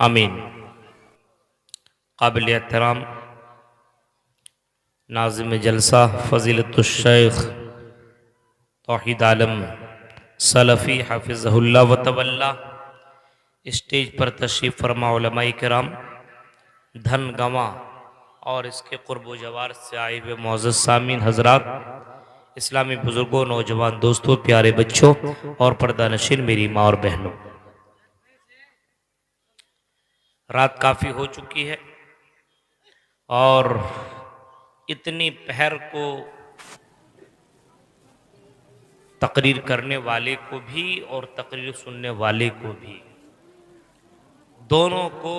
आमीन. काबिल एहतराम नाज़िम जलसा फ़ज़ीलतुश्शैख़ तौहीद आलम सलफ़ी हाफ़िज़हुल्लाह व तवल्ला स्टेज पर तशरीफ़ फरमा उलमाए किराम, धन गंवा और इसके क़ुर्ब व जवार से आए हुए मुअज़्ज़ज़ सामीन हज़रात, इस्लामी बुज़ुर्गों, नौजवान दोस्तों, प्यारे बच्चों और पर्दा नशीन मेरी माँ और बहनों, रात काफ़ी हो चुकी है और इतनी पहर को तकरीर करने वाले को भी और तकरीर सुनने वाले को भी, दोनों को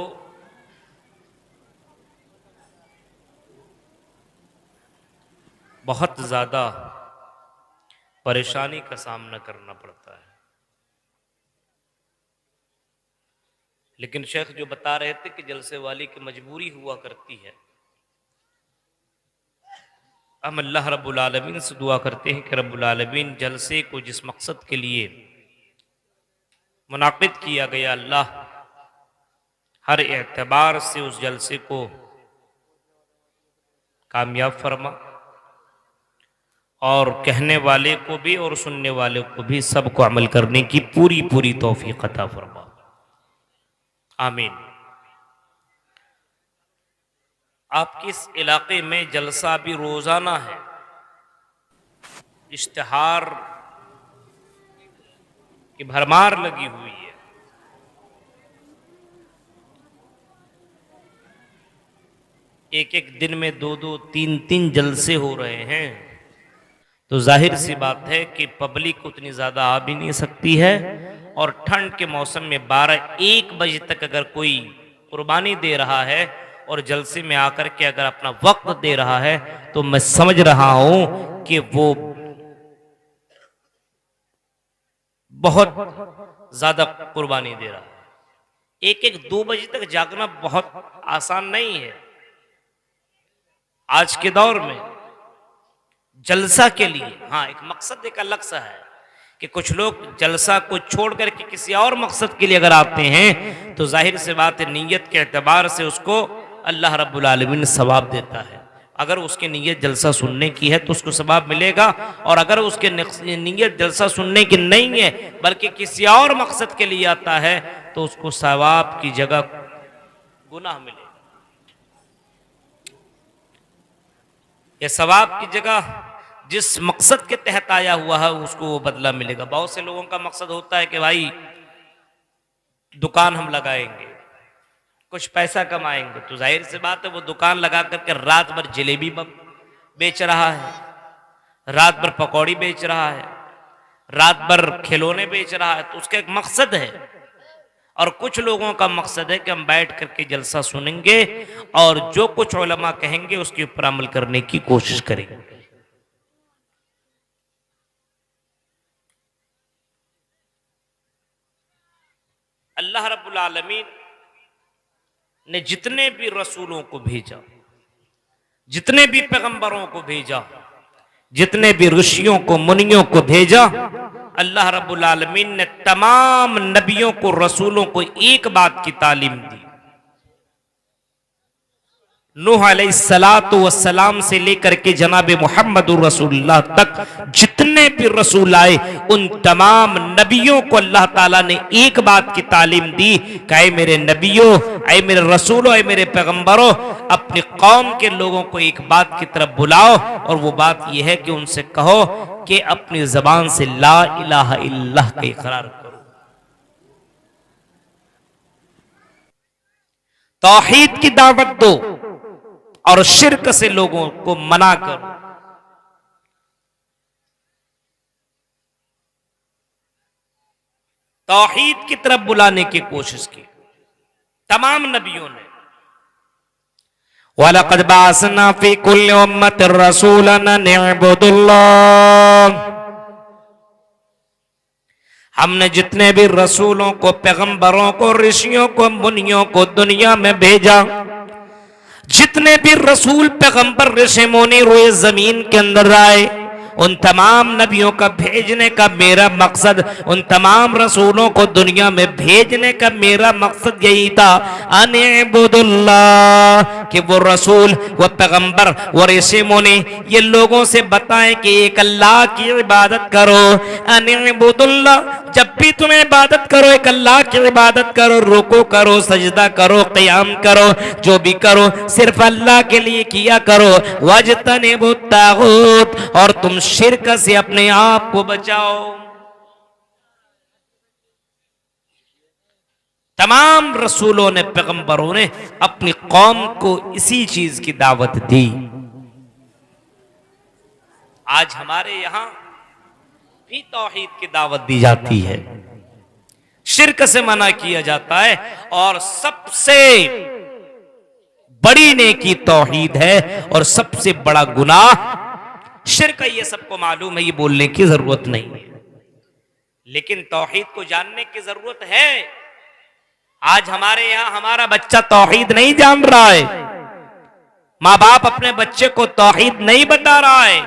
बहुत ज़्यादा परेशानी का सामना करना पड़ता है। लेकिन शेख जो बता रहे थे कि जलसे वाली की मजबूरी हुआ करती है। हम अल्लाह रब्बुल आलमीन से दुआ करते हैं कि रब्बुल आलमीन जलसे को जिस मकसद के लिए मुनाकिद किया गया, अल्लाह हर एतबार से उस जलसे को कामयाब फरमा और कहने वाले को भी और सुनने वाले को भी सबको अमल करने की पूरी पूरी तौफीक अता फरमा। आमीन। आपके इस इलाके में जलसा भी रोज़ाना है, इश्तिहार की भरमार लगी हुई है। एक एक दिन में दो दो तीन तीन जलसे हो रहे हैं, तो जाहिर सी बात है कि पब्लिक उतनी ज़्यादा आ भी नहीं सकती है। और ठंड के मौसम में 12-1 बजे तक अगर कोई कुर्बानी दे रहा है और जलसे में आकर के अगर अपना वक्त दे रहा है, तो मैं समझ रहा हूं कि वो बहुत ज़्यादा कुर्बानी दे रहा है। 1-1, 2 बजे तक जागना बहुत आसान नहीं है। आज के दौर में जलसा के लिए, हाँ एक मकसद एक अलग सा है कि कुछ लोग जलसा को छोड़ करके किसी और मकसद के लिए अगर आते हैं तो जाहिर से बात है नीयत के एतबार से उसको अल्लाह रब्बुल आलमीन सवाब देता है। अगर उसकी नीयत जलसा सुनने की है तो उसको सवाब मिलेगा, और अगर उसके नीयत जलसा सुनने की नहीं है बल्कि किसी और मकसद के लिए आता है तो उसको सवाब की जगह गुनाह मिलेगा। यह सवाब की जगह जिस मकसद के तहत आया हुआ है उसको वो बदला मिलेगा। बहुत से लोगों का मकसद होता है कि भाई दुकान हम लगाएंगे, कुछ पैसा कमाएंगे, तो जाहिर सी बात है वो दुकान लगा करके रात भर जलेबी बेच रहा है, रात भर पकौड़ी बेच रहा है, रात भर खिलौने बेच रहा है, तो उसका एक मकसद है। और कुछ लोगों का मकसद है कि हम बैठ करके जलसा सुनेंगे और जो कुछ उलमा कहेंगे उसके ऊपर अमल करने की कोशिश करेंगे। अल्लाह रब्बुल आलमीन ने जितने भी रसूलों को भेजा, जितने भी पैगंबरों को भेजा, जितने भी ऋषियों को मुनियों को भेजा, अल्लाह रब्बुल आलमीन ने तमाम नबियों को रसूलों को एक बात की तालीम दी। नूह अलैहिस्सलातु वस्सलाम से लेकर के जनाब मुहम्मदुर रसूलुल्लाह तक जितने भी रसूल आए उन तमाम नबियों को अल्लाह ताला ने एक बात की तालीम दी कि ऐ मेरे नबियों, ऐ मेरे रसूलों, ऐ मेरे पैगंबरों, अपनी कौम के लोगों को एक बात की तरफ बुलाओ, और वो बात यह है कि उनसे कहो कि अपनी जबान से ला इलाहा इल्लल्लाह का इकरार करो, तौहीद की दावत दो और शिर्क से लोगों को मना करो। तौहीद की तरफ बुलाने की कोशिश की तमाम नबियों ने। वलक़द बअसना फी कुल्लि उम्मतिन रसूलन अन इअ्बुदुल्लाह, हमने जितने भी रसूलों को, पैगंबरों को, ऋषियों को, मुनियों को दुनिया में भेजा, जितने भी रसूल, पैगंबर, ऋषि मुनि रोए जमीन के अंदर आए, उन तमाम नबियों का भेजने का मेरा मकसद, उन तमाम रसूलों को दुनिया में भेजने का मेरा मकसद यही था, अनिबुदुल्लाह, कि वो रसूल, वो पैगंबर, वो ऋषि मुनि ये लोगों से बताएं कि एक अल्लाह की इबादत करो। अनिबुदुल्लाह, जब भी तुम्हें इबादत करो एक अल्लाह की इबादत करो, रुको करो, सजदा करो, क़याम करो, जो भी करो सिर्फ अल्लाह के लिए किया करो। वजतनिबुत तागूत, और तुम शिर्क से अपने आप को बचाओ। तमाम रसूलों ने, पैगंबरों ने अपनी कौम को इसी चीज की दावत दी। आज हमारे यहां भी तौहीद की दावत दी जाती है, शिर्क से मना किया जाता है, और सबसे बड़ी नेकी तौहीद है और सबसे बड़ा गुनाह शिर्क है। ये सबको मालूम है, ये बोलने की जरूरत नहीं है, लेकिन तौहीद को जानने की जरूरत है। आज हमारे यहां हमारा बच्चा तौहीद नहीं जान रहा है, मां बाप अपने बच्चे को तौहीद नहीं बता रहा है,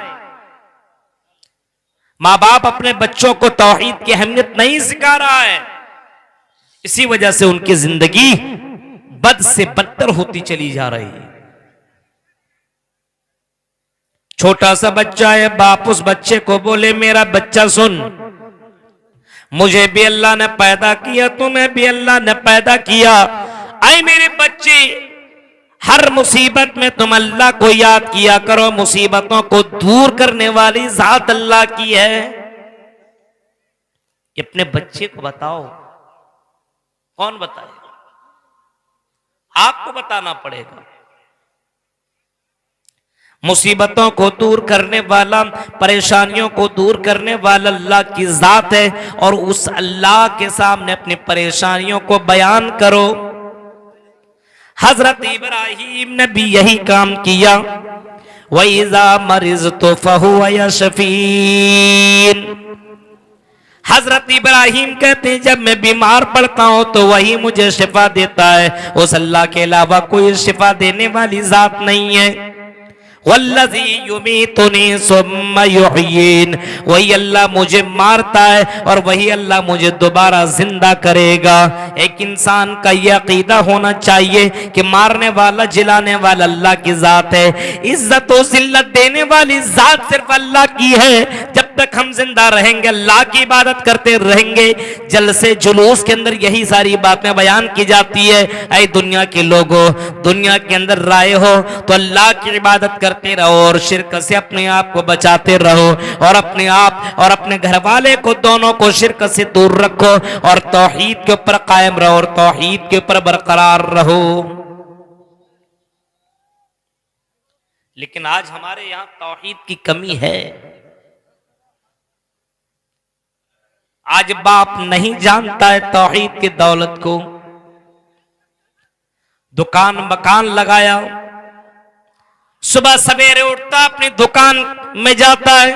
मां बाप अपने बच्चों को तौहीद की अहमियत नहीं सिखा रहा है। इसी वजह से उनकी जिंदगी बद से बदतर होती चली जा रही है। छोटा सा बच्चा है, बाप उस बच्चे को बोले मेरा बच्चा सुन, मुझे भी अल्लाह ने पैदा किया, तुम्हें भी अल्लाह ने पैदा किया, आए मेरे बच्चे हर मुसीबत में तुम अल्लाह को याद किया करो, मुसीबतों को दूर करने वाली जात अल्लाह की है। अपने बच्चे को बताओ, कौन बताएगा? आपको बताना पड़ेगा। मुसीबतों को दूर करने वाला, परेशानियों को दूर करने वाला अल्लाह की जात है, और उस अल्लाह के सामने अपनी परेशानियों को बयान करो। हजरत इब्राहिम ने भी यही काम किया। वइज़ा मरिज़तु फहुव यशफ़ीन, हजरत इब्राहिम कहते हैं जब मैं बीमार पड़ता हूं तो वही मुझे शिफा देता है, उस अल्लाह के अलावा कोई शिफा देने वाली जात नहीं है। वल्लज़ी युमीतुनी सुम्मा युहयीन, वही अल्लाह मुझे मारता है और वही अल्लाह मुझे दोबारा जिंदा करेगा। एक इंसान का यह अकीदा होना चाहिए कि मारने वाला जिलाने वाला अल्लाह की जात है, इज्जत और जिल्लत देने वाली जात सिर्फ अल्लाह की है। जब तक हम जिंदा रहेंगे अल्लाह की इबादत करते रहेंगे। जलसे जुलूस के अंदर यही सारी बातें बयान की जाती है। ऐ दुनिया के लोगों, दुनिया के अंदर राय हो तो अल्लाह की इबादत करते रहो और शिर्क से अपने आप को बचाते रहो और अपने आप और अपने घर वाले को दोनों को शिर्क से दूर रखो और तौहीद के ऊपर कायम रहो और तौहीद के ऊपर बरकरार रहो। लेकिन आज हमारे यहां तौहीद की कमी है। आज बाप नहीं जानता है तौहीद की दौलत को। दुकान मकान लगाया, सुबह सवेरे उठता अपनी दुकान में जाता है,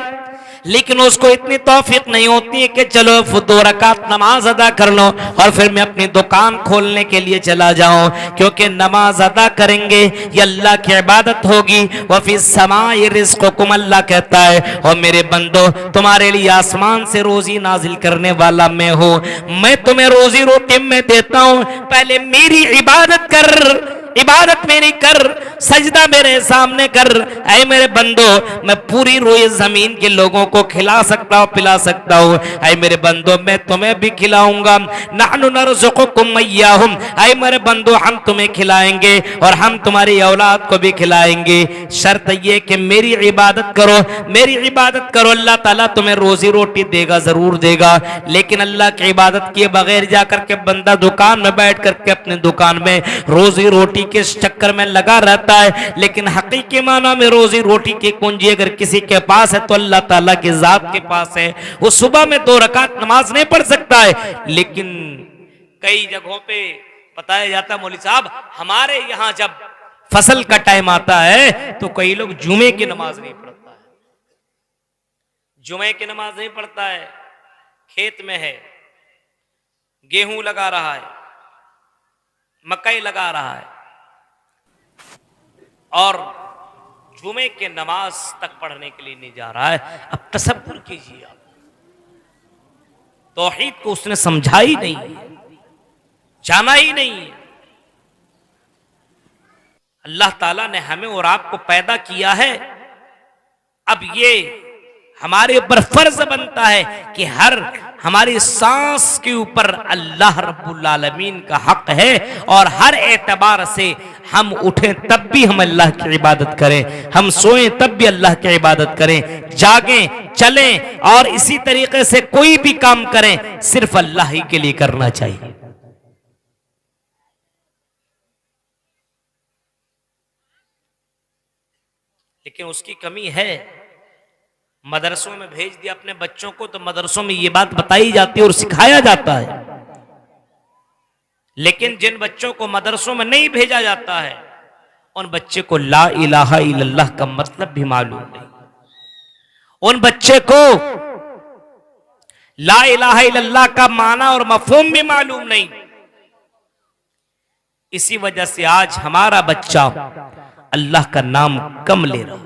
लेकिन उसको इतनी तौफीक नहीं होती है कि चलो 2 रकात नमाज अदा कर लो और फिर मैं अपनी दुकान खोलने के लिए चला जाऊं, क्योंकि नमाज अदा करेंगे ये अल्लाह की इबादत होगी। वफी समाई रिज़्क़ुकुम, अल्लाह कहता है और मेरे बंदो तुम्हारे लिए आसमान से रोजी नाजिल करने वाला मैं हूं, मैं तुम्हें रोजी रोटी में देता हूं, पहले मेरी इबादत कर, इबादत मेरी कर, सजदा मेरे सामने कर। ऐ मेरे बंदो मैं पूरी रोए जमीन के लोगों को खिला सकता हूँ, पिला सकता हूँ। ऐ मेरे बंदो मैं तुम्हें भी खिलाऊंगा। नहनु नरज़ुकुकुम वइय्याहुम, ऐ मेरे बंदो हम तुम्हें खिलाएंगे और हम तुम्हारी औलाद को भी खिलाएंगे। शर्त ये कि मेरी इबादत करो, मेरी इबादत करो, अल्लाह ताला तुम्हें रोजी रोटी देगा, जरूर देगा। लेकिन अल्लाह की इबादत किए बगैर जाकर के बंदा दुकान में बैठ करके अपनी दुकान में रोजी रोटी के चक्कर में लगा रहता है, लेकिन हकीकी माना में रोजी रोटी की कुंजी अगर किसी के पास है तो अल्लाह ताला की जात के पास है। वो सुबह में 2 रकात नमाज नहीं पढ़ सकता है, लेकिन कई जगहों पे बताया जाता मौलवी साहब हमारे यहां जब फसल का टाइम आता है तो कई लोग जुमे की नमाज नहीं पढ़ता है, जुमे की नमाज नहीं पढ़ता है, खेत में है, गेहूं लगा रहा है, मकई लगा रहा है और जुमे के नमाज तक पढ़ने के लिए नहीं जा रहा है। अब तसव्वुर कीजिए, आप तौहीद को उसने समझा ही नहीं, जाना ही नहीं। अल्लाह ताला ने हमें और आपको पैदा किया है, अब ये हमारे ऊपर फर्ज बनता है कि हर हमारी सांस के ऊपर अल्लाह रब्बुल आलमीन का हक है और हर एतबार से हम उठें तब भी हम अल्लाह की इबादत करें, हम सोएं तब भी अल्लाह की इबादत करें, जागें चलें और इसी तरीके से कोई भी काम करें सिर्फ अल्लाह ही के लिए करना चाहिए। लेकिन उसकी कमी है। मदरसों में भेज दिया अपने बच्चों को तो मदरसों में ये बात बताई जाती है और सिखाया जाता है, लेकिन जिन बच्चों को मदरसों में नहीं भेजा जाता है उन बच्चे को ला इलाहा इल्लल्लाह का मतलब भी मालूम नहीं, उन बच्चे को ला इलाहा इल्लल्लाह का माना और मफहूम भी मालूम नहीं। इसी वजह से आज हमारा बच्चा अल्लाह का नाम कम ले रहा है।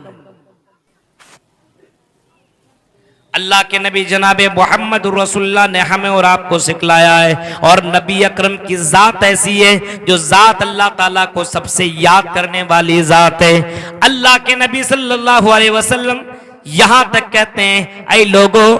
अल्लाह के नबी जनाबे मोहम्मद रसूलुल्लाह ने हमें और आपको सिखलाया है, और नबी अकरम की जात ऐसी है जो जात अल्लाह ताला को सबसे याद करने वाली जात है। अल्लाह के नबी सल्लल्लाहु अलैहि वसल्लम यहां तक कहते हैं, ऐ लोगों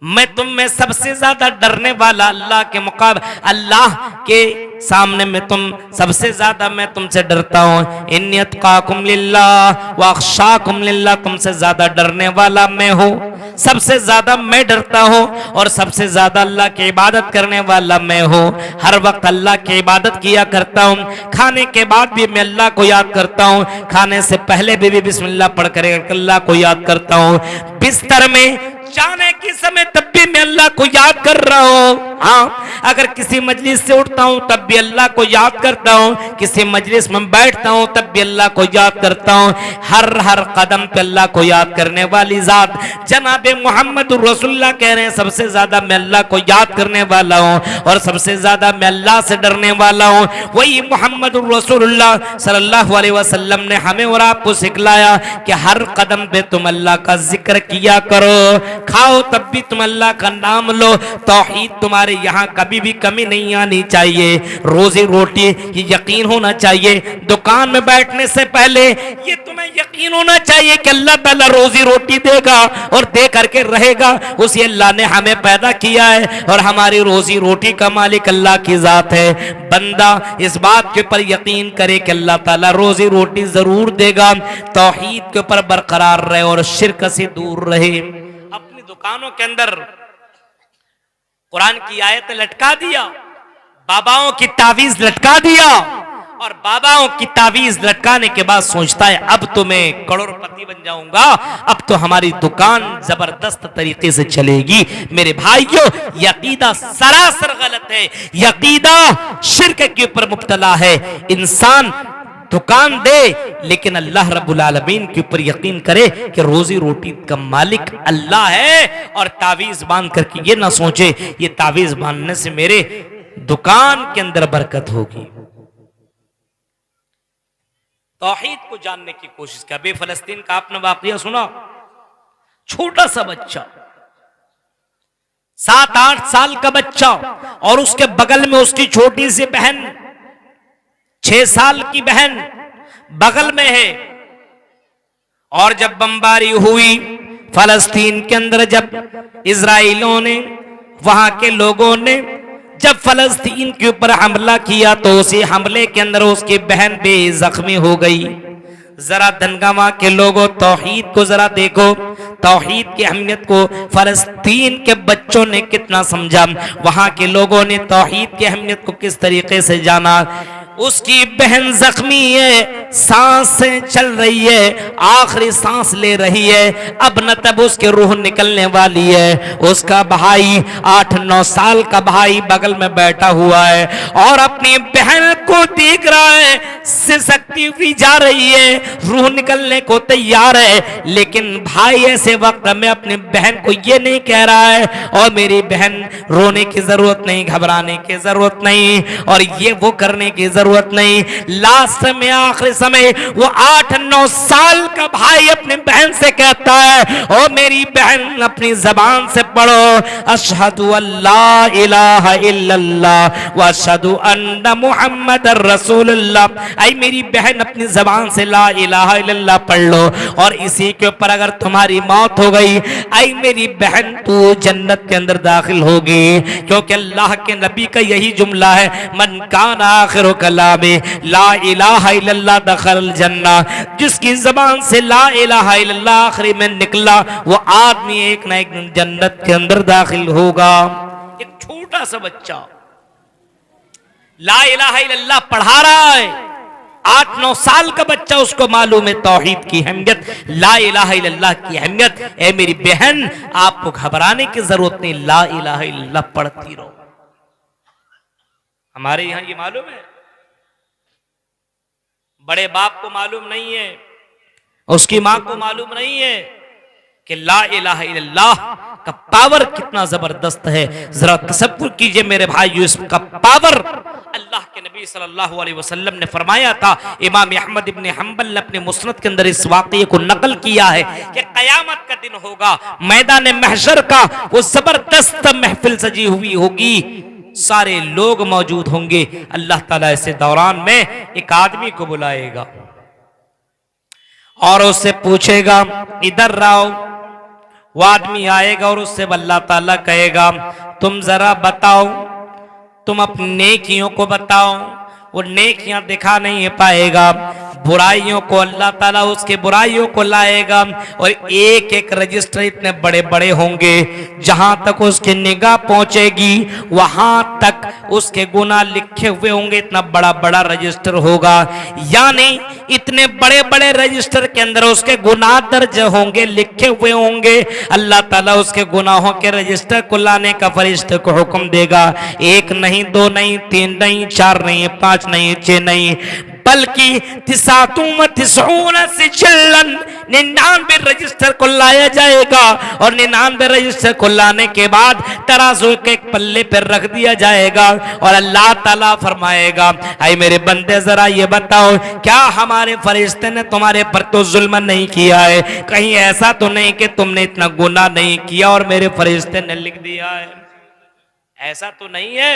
मैं तुम में सबसे ज्यादा डरने वाला अल्लाह के मुकाबले, अल्लाह के सामने में तुम सबसे ज्यादा मैं तुमसे डरता हूं। इन्नी अत्काकुम लिल्लाह व अख्शाकुम लिल्लाह, तुमसे ज्यादा डरने वाला मैं हूं, सबसे ज्यादा मैं डरता हूं और सबसे ज्यादा अल्लाह की इबादत करने वाला मैं हूं। हर वक्त अल्लाह की इबादत किया करता हूं, खाने के बाद भी मैं अल्लाह को याद करता हूं, खाने से पहले भी बिस्मिल्लाह पढ़ कर अल्लाह को याद करता हूं, बिस्तर में जाने के समय तब भी मैं अल्लाह को याद कर रहा हूं। हाँ, अगर किसी मजलिस से उठता हूं तब भी अल्लाह को याद करता हूं, किसी मजलिस में बैठता हूं तब भी अल्लाह को याद करता हूं। हर हर कदम पे अल्लाह को याद करने वाली जात, जना जनाब मोहम्मद रसूलुल्लाह कह रहे हैं सबसे ज्यादा मैं अल्लाह को याद करने वाला हूँ और सबसे ज्यादा मैं अल्लाह से डरने वाला हूँ। वही मोहम्मद रसूलुल्लाह सल्लल्लाहु अलैहि वसल्लम ने हमें और आपको सिखलाया कि हर कदम पे तुम अल्लाह का जिक्र किया करो, खाओ तब भी तुम अल्लाह का नाम लो। तौहीद तुम्हारे यहाँ कभी भी कमी नहीं आनी चाहिए। रोजी रोटी की यकीन होना चाहिए। दुकान में बैठने से पहले ये तुम्हें यकीन होना चाहिए कि अल्लाह ताला रोजी रोटी देगा और दे करके रहेगा। उसी अल्लाह ने हमें पैदा किया है और हमारी रोजी रोटी का मालिक अल्लाह की जात है। बंदा इस बात के ऊपर यकीन करे कि अल्लाह ताला रोजी रोटी जरूर देगा। तौहीद के ऊपर बरकरार रहे और शिर्क से दूर रहे। अपनी दुकानों के अंदर कुरान की आयत लटका दिया, बाबाओं की तावीज लटका दिया और बाबाओं की तावीज लटकाने के बाद सोचता है अब तो मैं करोड़पति बन जाऊंगा, अब तो हमारी दुकान जबरदस्त तरीके से चलेगी। मेरे भाइयों, यकीदा सरासर गलत है। यकीदा शिर्क के ऊपर मुब्तला है। इंसान दुकान दे लेकिन अल्लाह रब्बुल आलमीन के ऊपर यकीन करे कि रोजी रोटी का मालिक अल्लाह है और तावीज बांध करके ये ना सोचे ये तावीज बांधने से मेरे दुकान के अंदर बरकत होगी। तौहीद को जानने की कोशिश कर। अभी फलस्तीन का आपने वाकया सुना, छोटा सा बच्चा 7-8 साल का बच्चा और उसके बगल में उसकी छोटी सी बहन 6 साल की बहन बगल में है। और जब बमबारी हुई फलस्तीन के अंदर, जब इजराइलियों ने वहां के लोगों ने जब फलस्तीन के ऊपर हमला किया तो उसी हमले के अंदर उसकी बहन भी जख्मी हो गई। जरा धनगामा के लोगों, तौहीद को जरा देखो, तौहीद की अहमियत को फलस्तीन के बच्चों ने कितना समझा, वहां के लोगों ने तौहीद की अहमियत को किस तरीके से जाना। उसकी बहन जख्मी है, सांसें चल रही है, आखिरी सांस ले रही है, अब न तब उसकी रूह निकलने वाली है। उसका भाई 8-9 साल का भाई बगल में बैठा हुआ है और अपनी बहन को देख रहा है, सिसकती हुई जा रही है, रूह निकलने को तैयार है। लेकिन भाई ऐसे वक्त में अपनी बहन को ये नहीं कह रहा है और मेरी बहन रोने की जरूरत नहीं, घबराने की जरूरत नहीं और ये वो करने की जरूरत नहीं। लास्ट में आखिरी समय वो 8-9 साल का भाई अपनी बहन से कहता है, ओ मेरी बहन अपनी जबान से पढ़ो, अशहदु अल्ला इलाहा इल्लल्लाह व अशहदु अन्ना मुहम्मदर रसूलुल्लाह। आई मेरी बहन अपनी जबान से ला इलाहा इल्लल्लाह पढ़ लो और इसी के ऊपर अगर तुम्हारी मौत हो गई, आई मेरी बहन तू जन्नत के अंदर दाखिल होगी। क्योंकि अल्लाह के नबी का यही जुमला है, मन कान आखिर कलामे ला इलाहा इल्लल्लाह दखल जन्ना। जिसकी जबान से ला इलाहा इल्लल्लाह आखिरी में निकला वो आदमी एक ना एक दिन जन्नत के अंदर दाखिल होगा। एक छोटा सा बच्चा ला इलाहा इल्लल्लाह पढ़ा रहा है, 8-9 साल का बच्चा, उसको मालूम है तौहीद की अहमियत, ला इलाहा इल्लल्लाह की अहमियत। ए मेरी बहन, आपको घबराने की जरूरत नहीं, ला इलाहा इल्लल्लाह पढ़ती रहो। हमारे यहां ये मालूम है, बड़े बाप को मालूम नहीं है, उसकी मां को मालूम नहीं है कि ला इलाहा इल्लल्लाह का पावर कितना जबरदस्त है। जरा तसव्वुर कीजिए मेरे भाइयों, इसका पावर अल्लाह के नबी सल्लल्लाहु अलैहि वसल्लम ने फरमाया था। इमाम अहमद इब्न हंबल ने अपने मुस्नद के अंदर इस वाक़ये को नकल किया है कि कयामत का दिन होगा, मैदान महशर का वो जबरदस्त महफिल सजी हुई होगी, सारे लोग मौजूद होंगे। अल्लाह ताला ऐसे दौरान में एक आदमी को बुलाएगा और उससे पूछेगा इधर आओ। वो आदमी आएगा और उससे अल्लाह ताला कहेगा तुम जरा बताओ, तुम अपनी नेकियों को बताओ। वो नेकियां दिखा नहीं पाएगा, बुराइयों को अल्लाह ताला उसके बुराइयों को लाएगा और एक एक रजिस्टर इतने बड़े बड़े होंगे, जहां तक उसकी निगाह पहुंचेगी वहां तक उसके गुनाह लिखे हुए होंगे। इतना बड़ा बड़ा रजिस्टर होगा, यानी इतने बड़े बड़े रजिस्टर के अंदर उसके गुनाह दर्ज होंगे, लिखे हुए होंगे। अल्लाह ताला उसके गुनाहों के रजिस्टर को लाने का फरिश्ते को हुक्म देगा। 1 नहीं, 2 नहीं, 3 नहीं, 4 नहीं, 5 नहीं, 6 नहीं, बल्कि 99 सिजिल्लन 99 रजिस्टर को लाया जाएगा और 99 रजिस्टर को लाने के बाद तराजू के एक पल्ले पर रख दिया जाएगा और अल्लाह ताला फरमाएगा, ऐ मेरे बंदे जरा ये बताओ क्या हमारे फरिश्ते ने तुम्हारे पर तो जुल्म नहीं किया है? कहीं ऐसा तो नहीं कि तुमने इतना गुनाह नहीं किया और मेरे फरिश्ते ने लिख दिया है? ऐसा तो नहीं है।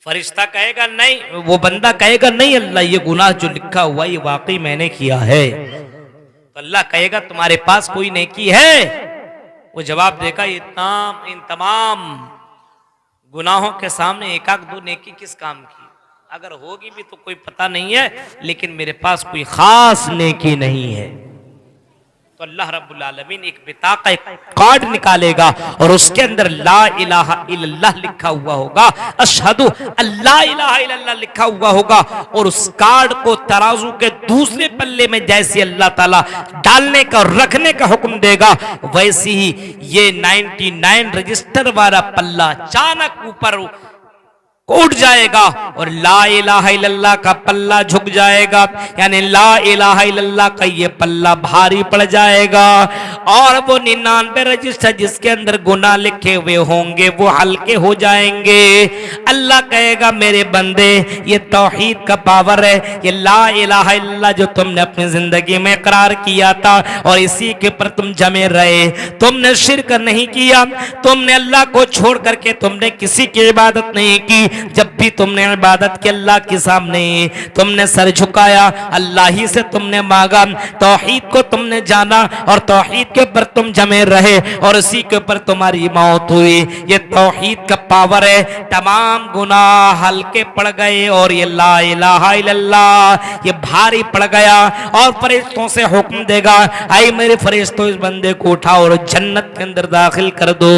फरिश्ता कहेगा नहीं, वो बंदा कहेगा नहीं अल्लाह ये गुनाह जो लिखा हुआ ये वाकई मैंने किया है। तो अल्लाह कहेगा तुम्हारे पास कोई नेकी है? वो जवाब देगा इन तमाम गुनाहों के सामने एक आध दो नेकी किस काम की? अगर होगी भी तो कोई पता नहीं है, लेकिन मेरे पास कोई खास नेकी नहीं है। तो अल्लाह रब्बुल आलमीन एक बिताका एक कार्ड निकालेगा और उसके अंदर ला इलाहा इल्लल्लाह लिखा हुआ होगा, अशहदु अल्ला इलाहा इल्लल्लाह लिखा हुआ होगा और उस कार्ड को तराजू के दूसरे पल्ले में जैसे अल्लाह ताला डालने का रखने का हुक्म देगा, वैसे ही ये 99 रजिस्टर वाला पल्ला अचानक ऊपर उठ जाएगा और ला इलाहा इल्लल्लाह का पल्ला झुक जाएगा, यानी ला इलाहा इल्लल्लाह का ये पल्ला भारी पड़ जाएगा और वो 99 रजिस्टर जिसके अंदर गुनाह लिखे हुए होंगे वो हल्के हो जाएंगे। अल्लाह कहेगा मेरे बंदे ये तौहीद का पावर है, ये ला इलाहा इल्लल्लाह जो तुमने अपनी जिंदगी में इकरार किया था और इसी के ऊपर तुम जमे रहे, तुमने शिर्क नहीं किया, तुमने अल्लाह को छोड़ करके तुमने किसी की इबादत नहीं की। जब भी तुमने इबादत की अल्लाह के सामने तुमने सर झुकाया, अल्लाह ही से तुमने मांगा, तौहीद को तुमने जाना और तौहीद के ऊपर तुम जमे रहे और उसी के ऊपर तुम्हारी मौत हुई। ये तौहीद का पावर है, तमाम गुनाह हल्के पड़ गए और ये ला इलाहा इल्लल्लाह ये भारी पड़ गया और फरिश्तों से हुक्म देगा, आई मेरे फरिश्तों इस बंदे को उठाओ और जन्नत के अंदर दाखिल कर दो।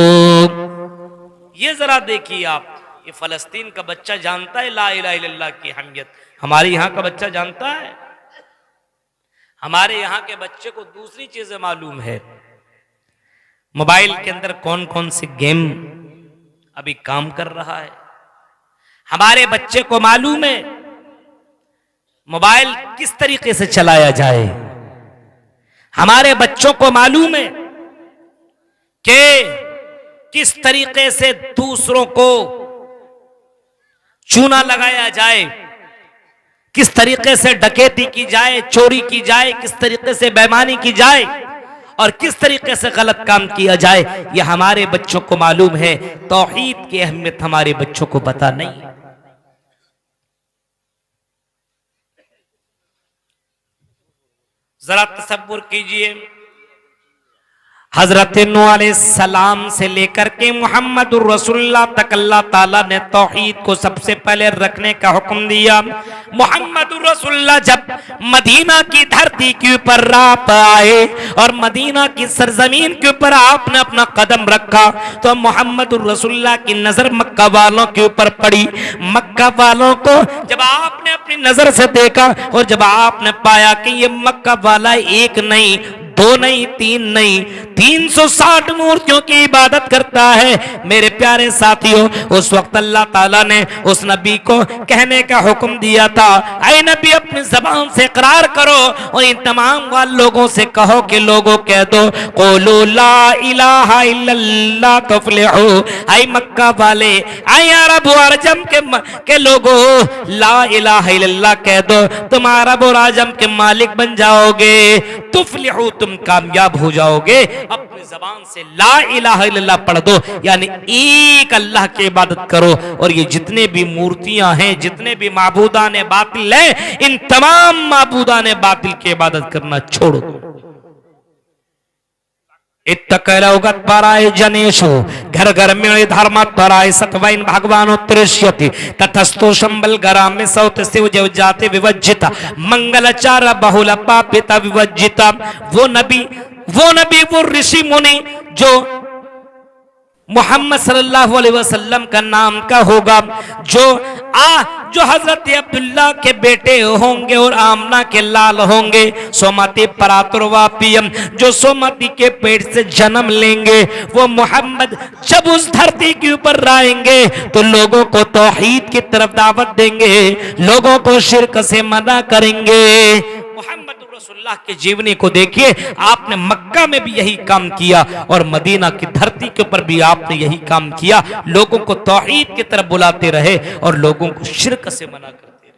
ये जरा देखिए आप, ये फलस्तीन का बच्चा जानता है ला इलाहा इल्लल्लाह की अहमियत? हमारे यहाँ का बच्चा जानता है? हमारे यहाँ के बच्चे को दूसरी चीजें मालूम है। मोबाइल के अंदर कौन कौन से गेम अभी काम कर रहा है, हमारे बच्चे को मालूम है मोबाइल किस तरीके से चलाया जाए, हमारे बच्चों को मालूम है कि किस तरीके से दूसरों को चूना लगाया जाए, किस तरीके से डकैती की जाए, चोरी की जाए, किस तरीके से बेईमानी की जाए और किस तरीके से गलत काम किया जाए, यह हमारे बच्चों को मालूम है। तौहीद की अहमियत हमारे बच्चों को पता नहीं। जरा तसव्वुर कीजिए, हजरत नूह अलैहिस्सलाम से लेकर के मुहम्मदुर रसूलुल्लाह तक अल्लाह ताला ने तौहीद को सबसे पहले रखने का हुक्म दिया। मुहम्मदुर रसूलुल्लाह जब मदीना की धरती के ऊपर आप आए और मदीना की सरजमीन के ऊपर आपने अपना कदम रखा तो मुहम्मदुर रसूलुल्लाह की नजर मक्का वालों के ऊपर पड़ी। मक्का वालों को जब आपने अपनी नजर से देखा और जब आपने पाया कि ये मक्का वाला एक नहीं, दो नहीं, तीन नहीं, 360 मूर्तियों की इबादत करता है। मेरे प्यारे साथियों, उस वक्त अल्लाह ताला ने उस नबी को कहने का हुक्म दिया था, ऐ नबी अपनी जबान से इकरार करो और इन तमाम लोगों से कहो कि लोगों कह दो क़ुलू ला इलाहा इल्लल्लाह तुफ़्लिहू। ऐ मक्का वाले, ऐ अरब और अजम के लोगों, ला इलाहा इल्लल्लाह कह दो, तुम अरब और अजम के मालिक बन जाओगे, तुफ़्लिहू तुम कामयाब हो जाओगे। अपनी जबान से ला इलाहा इल्लल्लाह पढ़ दो, यानी एक अल्लाह की इबादत करो और ये जितने भी मूर्तियां हैं, जितने भी माबूदान बातिल हैं, इन तमाम माबूदान बातिल की इबादत करना छोड़ दो। इत्तकलौगत पराय जनेशो घर घर में धर्म पराय सतवैन भगवानो त्रिष्यति ततस्तो शंबल गराम में सौत शिव जव जाते विवज्जिता मंगलचार बहुल पापिता विवज्जिता। वो नबी वो ऋषि मुनि जो मोहम्मद सल्लल्लाहु अलैहि वसल्लम का नाम का होगा, जो हजरत अब्दुल्ला के बेटे होंगे और आमना के लाल होंगे, सोमती परातुर्वापियम, जो सोमती के पेट से जन्म लेंगे, वो मोहम्मद जब उस धरती के ऊपर आएंगे तो लोगों को तौहीद की तरफ दावत देंगे, लोगों को शिर्क से मना करेंगे। मोहम्मद रसूलुल्लाह के जीवनी को देखिए, आपने मक्का में भी यही काम किया और मदीना की धरती के ऊपर भी आपने यही काम किया, लोगों को तौहीद की तरफ बुलाते रहे और लोगों को शिर्क से मना करते रहे।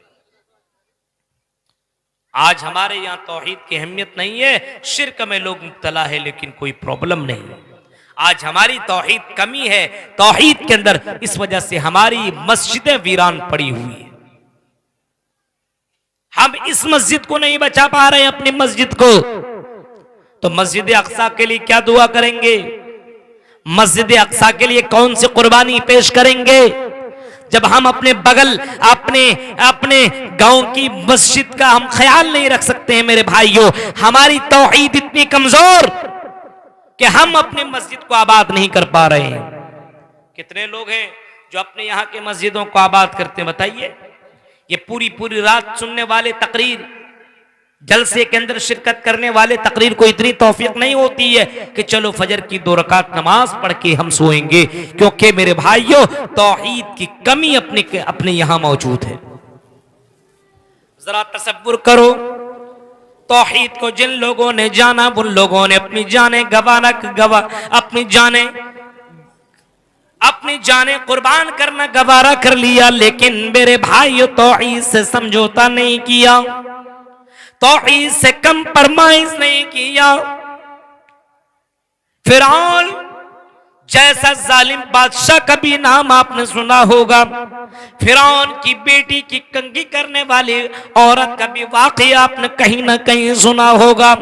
आज हमारे यहाँ तौहीद की अहमियत नहीं है, शिर्क में लोग मुब्तला है, लेकिन कोई प्रॉब्लम नहीं है। आज हमारी तौहीद कमी है तौहीद के अंदर, इस वजह से हमारी मस्जिदें वीरान पड़ी हुई है। हम इस मस्जिद को नहीं बचा पा रहे हैं, अपनी मस्जिद को, तो मस्जिद अक्सा के लिए क्या दुआ करेंगे? मस्जिद अक्सा के लिए कौन सी कुर्बानी पेश करेंगे जब हम अपने बगल अपने गांव की मस्जिद का हम ख्याल नहीं रख सकते हैं? मेरे भाइयों, हमारी तौहीद इतनी कमजोर कि हम अपनी मस्जिद को आबाद नहीं कर पा रहे हैं। कितने लोग हैं जो अपने यहाँ के मस्जिदों को आबाद करते हैं? बताइए। ये पूरी रात सुनने वाले तकरीर, जलसे के अंदर शिरकत करने वाले तकरीर को इतनी तौफीक नहीं होती है कि चलो फजर की 2 रकात नमाज पढ़ के हम सोएंगे, क्योंकि मेरे भाइयों तौहीद की कमी अपने यहां मौजूद है। जरा तसव्वुर करो, तौहीद को जिन लोगों ने जाना, उन लोगों ने अपनी जाने कुर्बान करना गवारा कर लिया, लेकिन मेरे भाइयों तौहीद से समझौता नहीं किया, तौहीद से कंप्रोमाइज नहीं किया। फिरौन जैसा जालिम बादशाह का भी नाम आपने सुना होगा, फिरौन की बेटी की कंगी करने वाली औरत का भी वाकया आपने कहीं ना कहीं सुना होगा।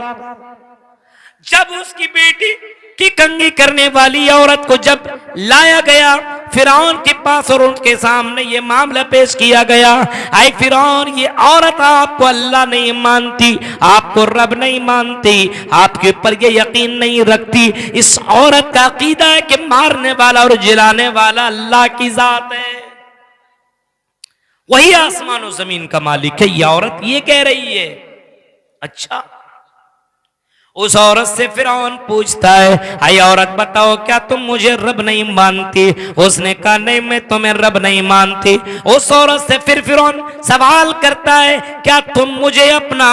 जब उसकी बेटी की कंगी करने वाली औरत को जब लाया गया फिरौन के पास और उनके सामने ये मामला पेश किया गया, आए फिरौन, ये औरत आपको अल्लाह नहीं मानती, आपको रब नहीं मानती, आपके ऊपर ये यकीन नहीं रखती। इस औरत का अकीदा है कि मारने वाला और जिलाने वाला अल्लाह की जात है, वही आसमान और जमीन का मालिक है। ये औरत ये कह रही है। अच्छा, उस औरत से फिरौन पूछता है, आई औरत बताओ क्या तुम मुझे रब नहीं मानती? उसने कहा नहीं, मैं तुम्हें रब नहीं मानती। उस औरत से फिर फिरौन सवाल करता है, क्या तुम मुझे अपना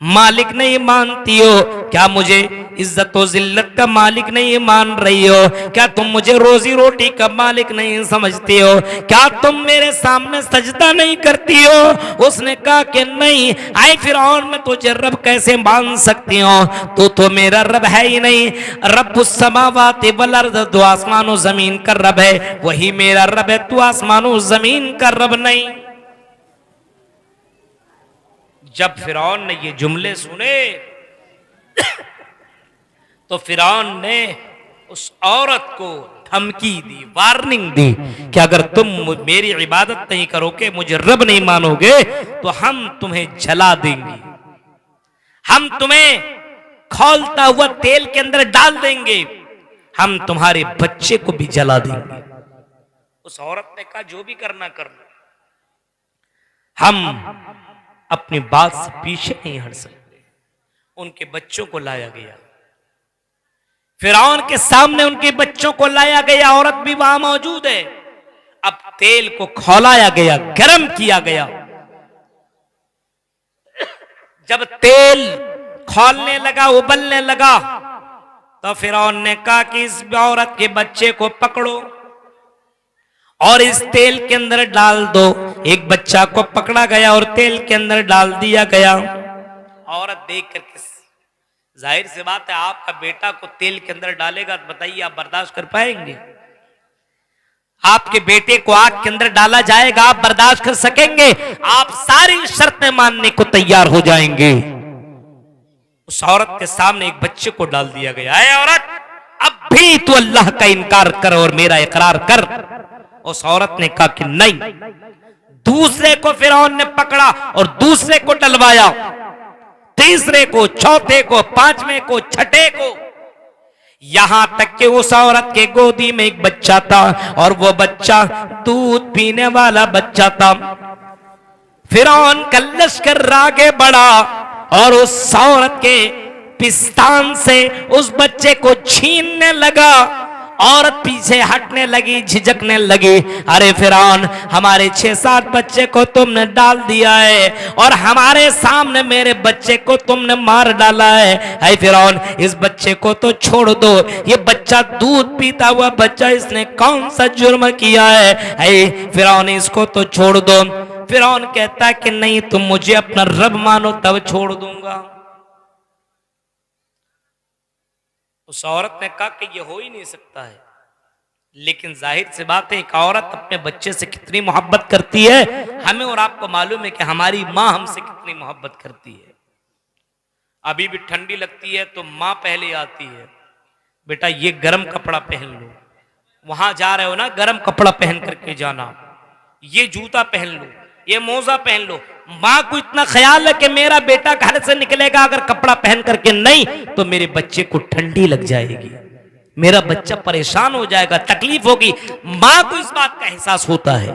मालिक नहीं मानती हो? क्या मुझे इज्जत और जिल्लत का मालिक नहीं मान रही हो? क्या तुम मुझे रोजी रोटी का मालिक नहीं समझती हो? क्या तुम मेरे सामने सजदा नहीं करती हो? उसने कहा कि नहीं। आए फिरौन, मैं तुझे रब कैसे मान सकती हूँ? तू तो मेरा रब है ही नहीं। रब्बुस समावाति वल अर्द, तू आसमान और जमीन का रब है, वही मेरा रब है, तू आसमान और जमीन का रब नहीं। जब फिरौन ने ये जुमले सुने तो फिरौन ने उस औरत को धमकी दी, वार्निंग दी कि अगर तुम मेरी इबादत नहीं करोगे, मुझे रब नहीं मानोगे, तो हम तुम्हें जला देंगे, हम तुम्हें खौलता हुआ तेल के अंदर डाल देंगे, हम तुम्हारे बच्चे को भी जला देंगे। उस औरत ने कहा जो भी करना कर लो, हम अपनी बात से पीछे नहीं हट सकते। उनके बच्चों को लाया गया, फिरौन के सामने उनके बच्चों को लाया गया, औरत भी वहां मौजूद है। अब तेल को खौलाया गया, गर्म किया गया। जब तेल खौलने लगा, उबलने लगा, तो फिरौन ने कहा कि इस औरत के बच्चे को पकड़ो और इस तेल के अंदर डाल दो। एक बच्चा को पकड़ा गया और तेल के अंदर डाल दिया गया। औरत देख करके, जाहिर सी बात है, आपका बेटा को तेल के अंदर डालेगा तो बताइए आप बर्दाश्त कर पाएंगे? आपके बेटे को आग के अंदर डाला जाएगा, आप बर्दाश्त कर सकेंगे? आप सारी शर्तें मानने को तैयार हो जाएंगे। उस औरत के सामने एक बच्चे को डाल दिया गया। ऐ औरत, अब भी तू अल्लाह का इनकार कर और मेरा इकरार कर। उस औरत ने कहा कि नहीं। दूसरे को फिरौन ने पकड़ा और दूसरे को डलवाया, तीसरे को, चौथे को, पांचवें को, छठे को। यहां तक कि उस औरत के गोदी में एक बच्चा था और वो बच्चा दूध पीने वाला बच्चा था। फिरौन का लश्कर आगे बढ़ा और उस औरत के पिस्तान से उस बच्चे को छीनने लगा। औरत पीछे हटने लगी, झिझकने लगी। अरे फिरौन, हमारे 6-7 बच्चे को तुमने डाल दिया है और हमारे सामने मेरे बच्चे को तुमने मार डाला है। ऐ फिरौन, इस बच्चे को तो छोड़ दो, ये बच्चा दूध पीता हुआ बच्चा, इसने कौन सा जुर्म किया है? ऐ फिरौन, इसको तो छोड़ दो। फिरौन कहता है कि नहीं, तुम मुझे अपना रब मानो तब छोड़ दूंगा। उस औरत ने कहा कि ये हो ही नहीं सकता है। लेकिन जाहिर सी बात है, एक औरत अपने बच्चे से कितनी मोहब्बत करती है, हमें और आपको मालूम है कि हमारी माँ हमसे कितनी मोहब्बत करती है। अभी भी ठंडी लगती है तो माँ पहले आती है, बेटा ये गर्म कपड़ा पहन लो, वहां जा रहे हो ना गर्म कपड़ा पहन करके जाना, ये जूता पहन लो, ये मोजा पहन लो। माँ को इतना ख्याल है कि मेरा बेटा घर से निकलेगा अगर कपड़ा पहन करके नहीं तो मेरे बच्चे को ठंडी लग जाएगी, मेरा बच्चा परेशान हो जाएगा, तकलीफ होगी। माँ को इस बात का एहसास होता है।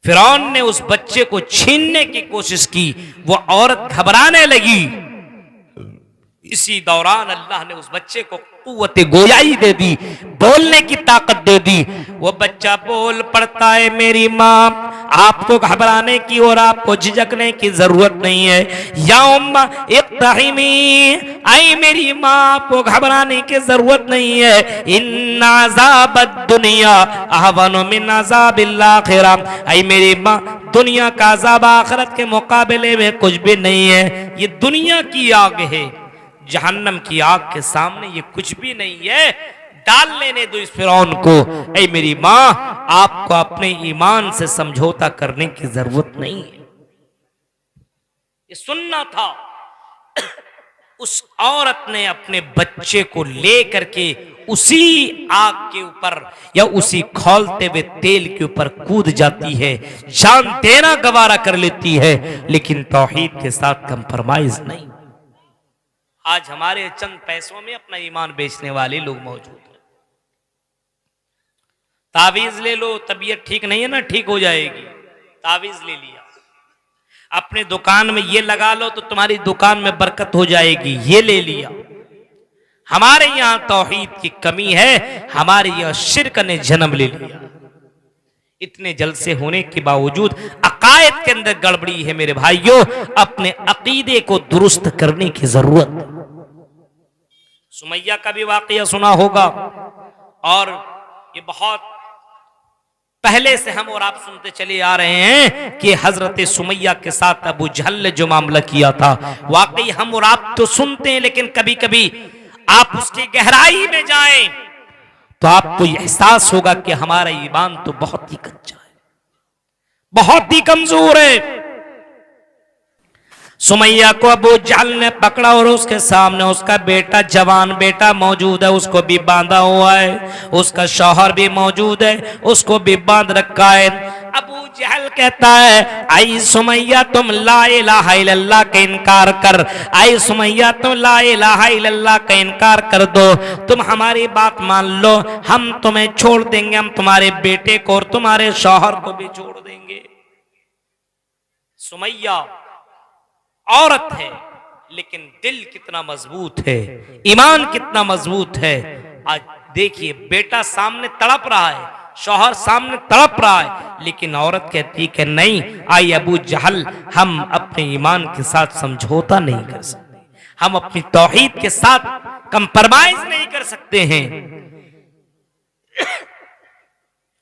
फिरौन ने उस बच्चे को छीनने की कोशिश की, वो औरत घबराने लगी। इसी दौरान अल्लाह ने उस बच्चे को कुव्वत गोयाई दे दी, बोलने की ताकत दे दी। वो बच्चा बोल पड़ता है, मेरी माँ आपको घबराने की और आपको झिझकने की जरूरत नहीं है। या उम्मा इब्ताहिमी, आई मेरी माँ आपको घबराने की जरूरत नहीं है। इन्ना अज़ाबद दुनिया अहवनु मिन अज़ाबिल आखिरा, आई मेरी माँ दुनिया का अज़ाब आखिरत के मुकाबले में कुछ भी नहीं है। ये दुनिया की आग है, जहन्नम की आग के सामने ये कुछ भी नहीं है। डाल लेने दो इस फिरौन को। ऐ मेरी माँ, आपको अपने ईमान से समझौता करने की जरूरत नहीं है। ये सुनना था। उस औरत ने अपने बच्चे को ले करके उसी आग के ऊपर या उसी खौलते हुए तेल के ऊपर कूद जाती है, जान देना गवारा कर लेती है, लेकिन तौहीद के साथ कंप्रोमाइज नहीं। आज हमारे चंद पैसों में अपना ईमान बेचने वाले लोग मौजूद हैं। तावीज ले लो, तबीयत ठीक नहीं है ना, ठीक हो जाएगी, तावीज ले लिया। अपने दुकान में ये लगा लो तो तुम्हारी दुकान में बरकत हो जाएगी, ये ले लिया। हमारे यहां तौहीद की कमी है, हमारे यहां शिर्क ने जन्म ले लिया। इतने जलसे होने के बावजूद अकायद के अंदर गड़बड़ी है। मेरे भाइयों, अपने अकीदे को दुरुस्त करने की जरूरत। सुमैया का भी वाकया सुना होगा और ये बहुत पहले से हम और आप सुनते चले आ रहे हैं कि हजरत सुमैया के साथ अबू जहल ने जो मामला किया था, वाकई हम और आप तो सुनते हैं, लेकिन कभी कभी आप उसकी गहराई में जाएं तो आपको यह एहसास होगा कि हमारा ईमान तो बहुत ही कच्चा है, बहुत ही कमजोर है। सुमैया को अबू जहल ने पकड़ा और उसके सामने उसका बेटा, जवान बेटा मौजूद है, उसको भी बांधा हुआ है, उसका शौहर भी मौजूद है, उसको भी बांध रखा है। अबू जहल कहता है, आई सुमैया तुम ला इलाहा इल्लल्लाह का इनकार कर, आई सुमैया तुम ला इलाहा इल्लल्लाह का इनकार कर दो, तुम हमारी बात मान लो, हम तुम्हें छोड़ देंगे, हम तुम्हारे बेटे को और तुम्हारे शौहर को भी छोड़ देंगे। सुमैया औरत है, लेकिन दिल कितना मजबूत है, ईमान कितना मजबूत है। आज देखिए, बेटा सामने तड़प रहा है, शौहर सामने तड़प रहा है, लेकिन औरत कहती कि नहीं, आई अबू जहल, हम अपने ईमान के साथ समझौता नहीं कर सकते, हम अपनी तौहीद के साथ कंप्रोमाइज नहीं कर सकते हैं।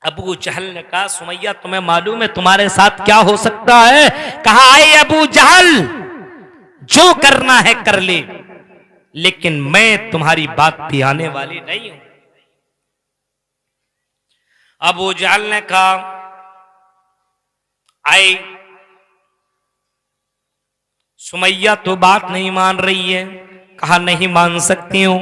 अबू जहल ने कहा, सुमैया तुम्हें मालूम है तुम्हारे साथ क्या हो सकता है? कहा, आई अबू जहल, जो करना है कर ले, लेकिन मैं तुम्हारी बात पे आने वाली नहीं हूं। अबू जहल ने कहा, आई सुमैया तो बात नहीं मान रही है। कहा, नहीं मान सकती हूं।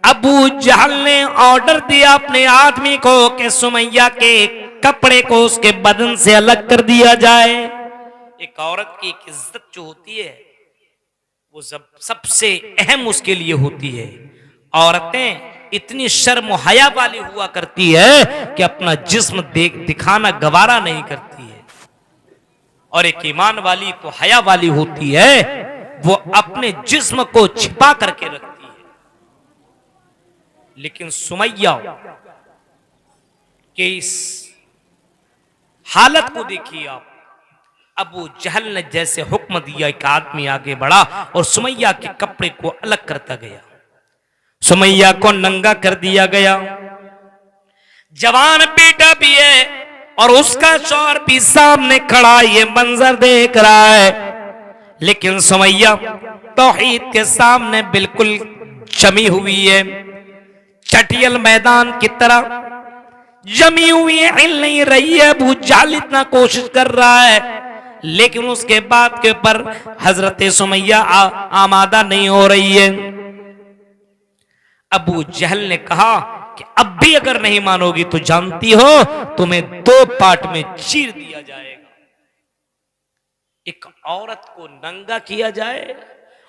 अबू जहल ने ऑर्डर दिया अपने आदमी को कि सुमैया के कपड़े को उसके बदन से अलग कर दिया जाए। एक औरत की इज्जत जो होती है वो सबसे अहम उसके लिए होती है। औरतें इतनी शर्म हया वाली हुआ करती है कि अपना जिस्म दिखाना गवारा नहीं करती है, और एक ईमान वाली तो हया वाली होती है, वो अपने जिस्म को छिपा करके रखती है। लेकिन सुमैया के इस हालत को देखिए आप। अबू जहल ने जैसे हुक्म दिया, एक आदमी आगे बढ़ा और सुमैया के कपड़े को अलग करता गया। सुमैया को नंगा कर दिया गया। जवान बेटा भी है और उसका शौहर भी सामने खड़ा ये मंजर देख रहा है, लेकिन सुमैया तौहीद के सामने बिल्कुल जमी हुई है, चटियल मैदान की तरह जमी हुई है, हिल नहीं रही है। अबू जहल इतना कोशिश कर रहा है, लेकिन उसके बाद के ऊपर हजरत सुमैया आमादा नहीं हो रही है। अबू जहल ने कहा कि अब भी अगर नहीं मानोगी तो जानती हो तुम्हें 2 पार्ट में चीर दिया जाएगा। एक औरत को नंगा किया जाए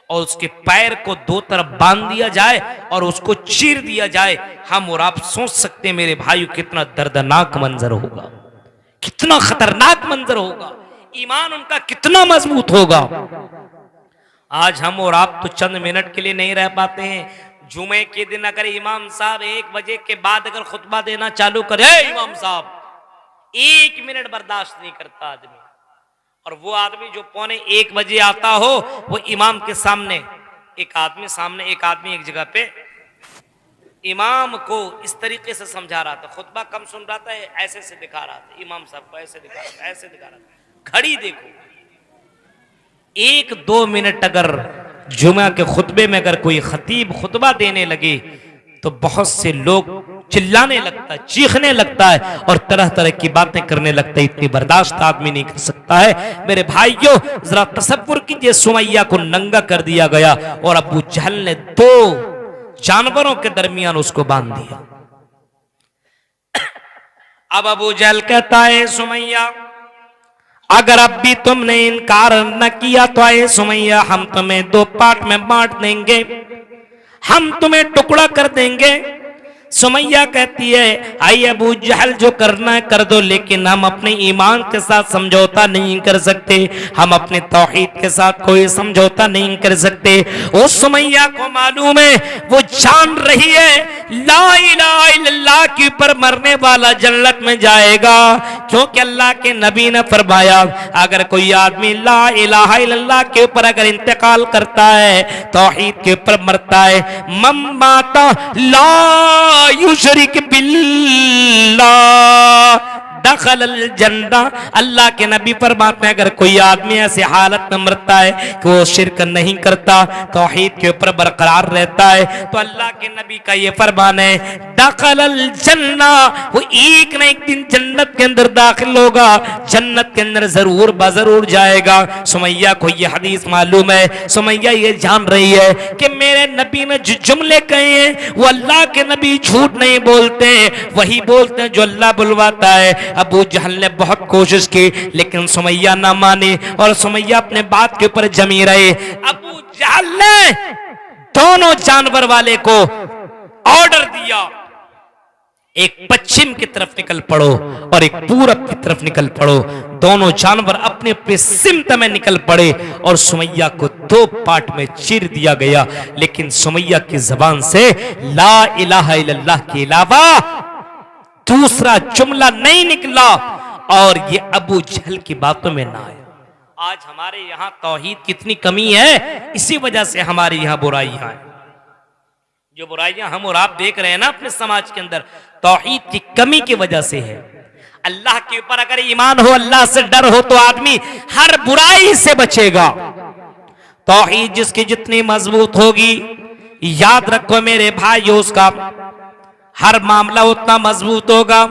और उसके पैर को 2 तरफ बांध दिया जाए और उसको चीर दिया जाए। हम और आप सोच सकते हैं मेरे भाइयों कितना दर्दनाक मंजर होगा, कितना खतरनाक मंजर होगा, ईमान उनका कितना मजबूत होगा। आज हम और आप तो चंद मिनट के लिए नहीं रह पाते हैं। जुमे के दिन अगर इमाम साहब 1 बजे के बाद अगर खुतबा देना चालू करे, इमाम साहब 1 मिनट बर्दाश्त नहीं करता आदमी। और वो आदमी जो 1:45 बजे आता हो, वो इमाम के सामने एक आदमी एक जगह पे इमाम को इस तरीके से समझा रहा था, खुतबा कम सुन रहा था, ऐसे से दिखा रहा था इमाम साहब को, ऐसे दिखा रहा था, ऐसे दिखा रहा था। घड़ी देखो, 1-2 मिनट अगर जुमा के खुतबे में अगर कोई खतीब खुतबा देने लगे तो बहुत से लोग चिल्लाने लगता है, चीखने लगता है और तरह तरह की बातें करने लगता है। इतनी बर्दाश्त आदमी नहीं कर सकता है। मेरे भाइयों जरा तसव्वुर कीजिए, सुमैया को नंगा कर दिया गया और अबू जहल ने 2 जानवरों के दरमियान उसको बांध दिया। अब अबू जहल कहता है, सुमैया अगर अब भी तुमने इनकार न किया तो आए सुमैया, हम तुम्हें 2 पार्ट में बांट देंगे, हम तुम्हें टुकड़ा कर देंगे। सुमैया कहती है, आई अबू जहल जो करना है कर दो, लेकिन हम अपने ईमान के साथ समझौता नहीं कर सकते, हम अपने तौहीद के साथ कोई समझौता नहीं कर सकते। उस सुमैया को मालूम है, वो जान रही है ला इलाहा इल्लल्लाह के ऊपर मरने वाला जन्नत में जाएगा, क्योंकि अल्लाह के नबी ने फरमाया अगर कोई आदमी ला इलाहा इल्लल्लाह के ऊपर अगर इंतकाल करता है, तौहीद के ऊपर मरता है, मम माता ला युशरिक बिल्लाह दखलल जन्नह, अल्लाह के नबी फरमाते हैं अगर कोई आदमी ऐसी हालत में मरता है कि वो शिरक नहीं करता, तौहीद के ऊपर बरकरार रहता है, तो अल्लाह के नबी का ये फरमान है दखलल जन्नह, वो एक न एक दिन जन्नत के अंदर दाखिल होगा, जन्नत के अंदर जरूर बजरूर जाएगा। सुमैया को ये हदीस मालूम है, सुमैया ये जान रही है कि मेरे नबी ने जो जुमले कहे हैं वो अल्लाह के नबी झूठ नहीं बोलते, वही बोलते हैं जो अल्लाह बुलवाता है। अबू जहल ने बहुत कोशिश की लेकिन सुमैया ना मानी और सुमैया अपने बात के ऊपर जमी रहे। अबू जहल ने दोनों जानवर वाले को ऑर्डर दिया, एक पश्चिम की तरफ निकल पड़ो और एक पूरब की तरफ निकल पड़ो। दोनों जानवर अपने अपने सिमत में निकल पड़े और सुमैया को 2 पार्ट में चीर दिया गया। लेकिन सुमैया की जबान से ला इलाहा इल्लल्लाह के अलावा दूसरा जुमला नहीं निकला और ये अबू जहल की बातों में ना आया। आज हमारे यहाँ तौहीद कितनी कमी है, इसी वजह से हमारे यहाँ बुराइयां हैं। जो बुराइयां हम और आप देख रहे हैं ना अपने समाज के अंदर, तौहीद की कमी की वजह से है। अल्लाह के ऊपर अगर ईमान हो, अल्लाह से डर हो, तो आदमी हर बुराई से बचेगा। तौहीद जिसकी जितनी मजबूत होगी, याद रखो मेरे भाई, उसका हर मामला उतना मजबूत होगा।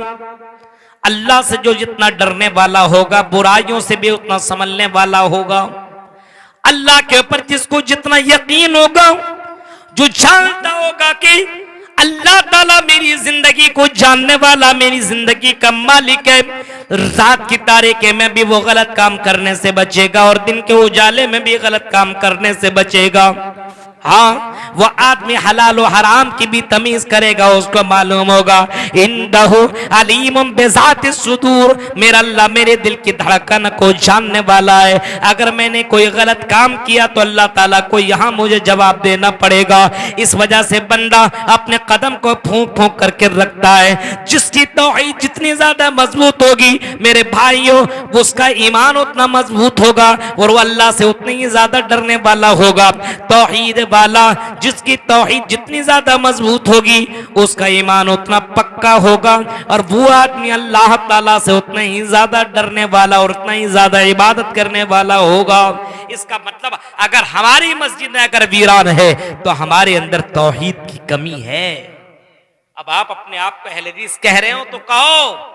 अल्लाह से जो जितना डरने वाला होगा, बुराइयों से भी उतना संभलने वाला होगा। अल्लाह के ऊपर जिसको जितना यकीन होगा, जो जानता होगा कि अल्लाह ताला मेरी जिंदगी को जानने वाला, मेरी जिंदगी का मालिक है, रात की तारीकी में भी वो गलत काम करने से बचेगा और दिन के उजाले में भी गलत काम करने से बचेगा। हाँ, वो आदमी हलाल और हराम की भी तमीज करेगा, उसको मालूम होगा इंदहु अलीमुम बिज़ाति सुदूर, मेरा अल्लाह मेरे दिल की धड़कन को जानने वाला है। अगर मैंने कोई गलत काम किया तो अल्लाह ताला को यहाँ मुझे जवाब देना पड़ेगा। इस वजह से बंदा अपने कदम को फूंक फूंक करके रखता है। जिसकी तौहीद जितनी ज्यादा मजबूत होगी मेरे भाइयों, उसका ईमान उतना मजबूत होगा और वो अल्लाह से उतनी ही ज्यादा डरने वाला होगा। तौहीद वाला, जिसकी तौहीद जितनी ज्यादा मजबूत होगी उसका ईमान उतना पक्का होगा और वो आदमी अल्लाह ताला से उतना ही ज्यादा डरने वाला और उतना ही ज्यादा इबादत करने वाला होगा। इसका मतलब अगर हमारी मस्जिद अगर वीरान है तो हमारे अंदर तौहीद की कमी है। अब आप अपने आप को अहले हदीस कह रहे हो तो कहो,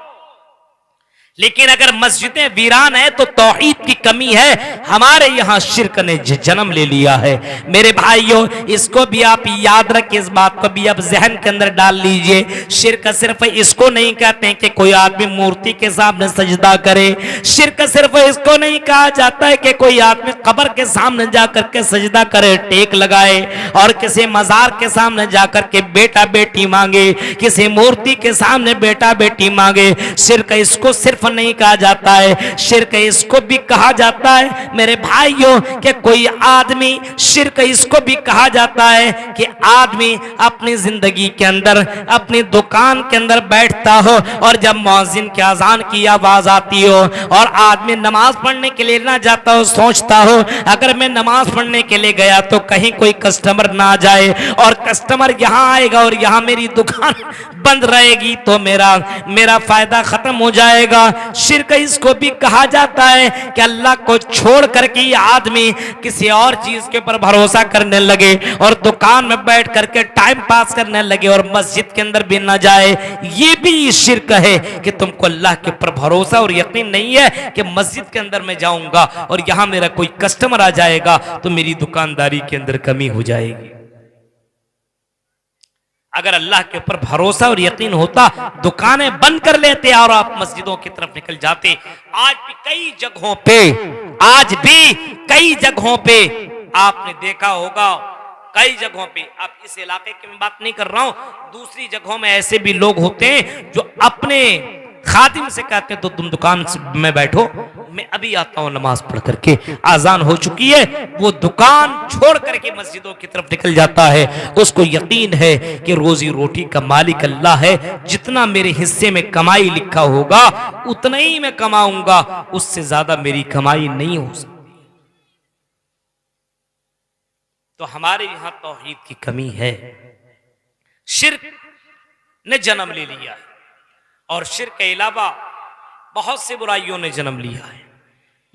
लेकिन अगर मस्जिदें वीरान है तो तौहीद की कमी है। हमारे यहाँ शिर्क ने जन्म ले लिया है। मेरे भाइयों, इसको भी आप याद रखिए, इस बात को भी आप जहन के अंदर डाल लीजिए। शिर्क सिर्फ इसको नहीं कहते हैं कि कोई आदमी मूर्ति के सामने सजदा करे। शिर्क सिर्फ इसको नहीं कहा जाता है कि कोई आदमी कब्र के सामने जाकर के सजदा करे, टेक लगाए और किसी मजार के सामने जाकर के बेटा बेटी मांगे, किसी मूर्ति के सामने बेटा बेटी मांगे। शिर्क इसको सिर्फ नहीं कहा जाता है, शिर्क इसको भी कहा जाता है मेरे भाइयों कि कोई आदमी, शिर्क इसको भी कहा जाता है कि आदमी अपनी जिंदगी के अंदर अपनी दुकान के अंदर बैठता हो और जब मुअज्जिन की अजान की आवाज आती हो और आदमी नमाज पढ़ने के लिए ना जाता हो, सोचता हो अगर मैं नमाज पढ़ने के लिए गया तो कहीं कोई कस्टमर ना जाए और कस्टमर यहाँ आएगा और यहाँ मेरी दुकान बंद रहेगी तो मेरा फायदा खत्म हो जाएगा। शिर्क इसको भी कहा जाता है कि अल्लाह को छोड़ करके ये आदमी किसी और चीज के ऊपर भरोसा करने लगे और दुकान में बैठ करके टाइम पास करने लगे और मस्जिद के अंदर भी ना जाए। ये भी शिर्क है कि तुमको अल्लाह के ऊपर भरोसा और यकीन नहीं है कि मस्जिद के अंदर मैं जाऊंगा और यहां मेरा कोई कस्टमर आ जाएगा तो मेरी दुकानदारी के अंदर कमी हो जाएगी। अगर अल्लाह के ऊपर भरोसा और यकीन होता दुकानें बंद कर लेते और आप मस्जिदों की तरफ निकल जाते। आज भी कई जगहों पे आपने देखा होगा, कई जगहों पे, आप इस इलाके की मैं बात नहीं कर रहा हूं, दूसरी जगहों में ऐसे भी लोग होते हैं जो अपने खादिम से कहते हैं तो तुम दुकान में बैठो, मैं अभी आता हूं नमाज पढ़ करके, आजान हो चुकी है। वो दुकान छोड़ करके मस्जिदों की तरफ निकल जाता है। उसको यकीन है कि रोजी रोटी का मालिक अल्लाह है, जितना मेरे हिस्से में कमाई लिखा होगा उतना ही मैं कमाऊंगा, उससे ज्यादा मेरी कमाई नहीं हो सकती। तो हमारे यहां तौहीद की कमी है। शिर्क ने जन्म ले लिया है और शिर्क के अलावा बहुत सी बुराइयों ने जन्म लिया है,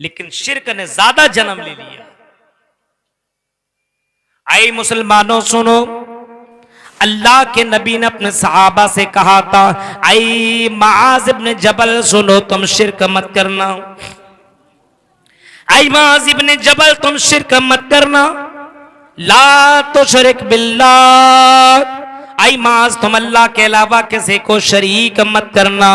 लेकिन शिर्क ने ज्यादा जन्म ले लिया है। आई मुसलमानों सुनो, अल्लाह के नबी ने अपने सहाबा से कहा था, आई मुआज़ इब्न जबल सुनो, तुम शिर्क मत करना। आई मुआज़ इब्न जबल तुम शिर्क मत करना, ला तुशरिक बिल्लाह। आई माज तुम अल्लाह के अलावा किसी को शरीक मत करना,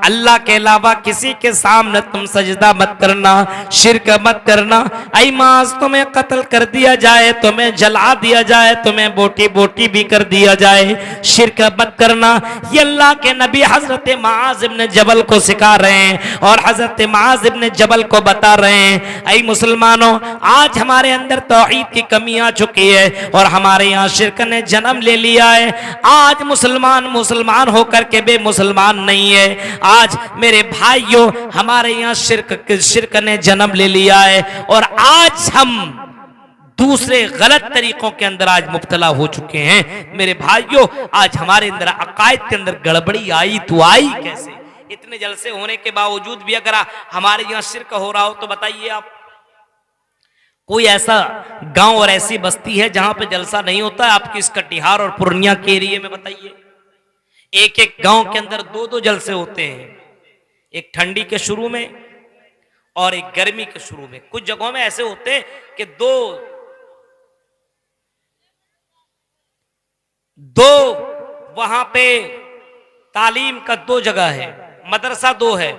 अल्लाह के अलावा किसी के सामने तुम सजदा मत करना, शिर्क मत करना। आई माज तुम्हें कत्ल कर दिया जाए, तुम्हें जला दिया जाए, तुम्हें बोटी बोटी भी कर दिया जाए, शिर्क मत करना। ये अल्लाह के नबी हजरत मुआज़ इब्न जबल को सिखा रहे हैं और हजरत मुआज़ इब्न जबल को बता रहे हैं। आई मुसलमानों, आज हमारे अंदर तौहीद की कमी आ चुकी है और हमारे यहाँ शिर्क ने जन्म ले लिया है। आज मुसलमान होकर के बे मुसलमान नहीं है। आज मेरे भाइयों, हमारे यहाँ शिर्क ने जन्म ले लिया है और आज हम दूसरे गलत तरीकों के अंदर आज मुब्तला हो चुके हैं। मेरे भाइयों, आज हमारे अंदर अकायद के अंदर गड़बड़ी आई तो आई कैसे? इतने जलसे होने के बावजूद भी अगर हमारे यहाँ शिर्क हो रहा हो तो बताइए आप, कोई ऐसा गांव और ऐसी बस्ती है जहां पे जलसा नहीं होता है? आपकी इस कटिहार और पूर्णिया के एरिया में बताइए। एक एक गांव के अंदर दो दो जलसे होते हैं, एक ठंडी के शुरू में और एक गर्मी के शुरू में। कुछ जगहों में ऐसे होते हैं कि दो वहां पे तालीम का दो जगह है, मदरसा दो है,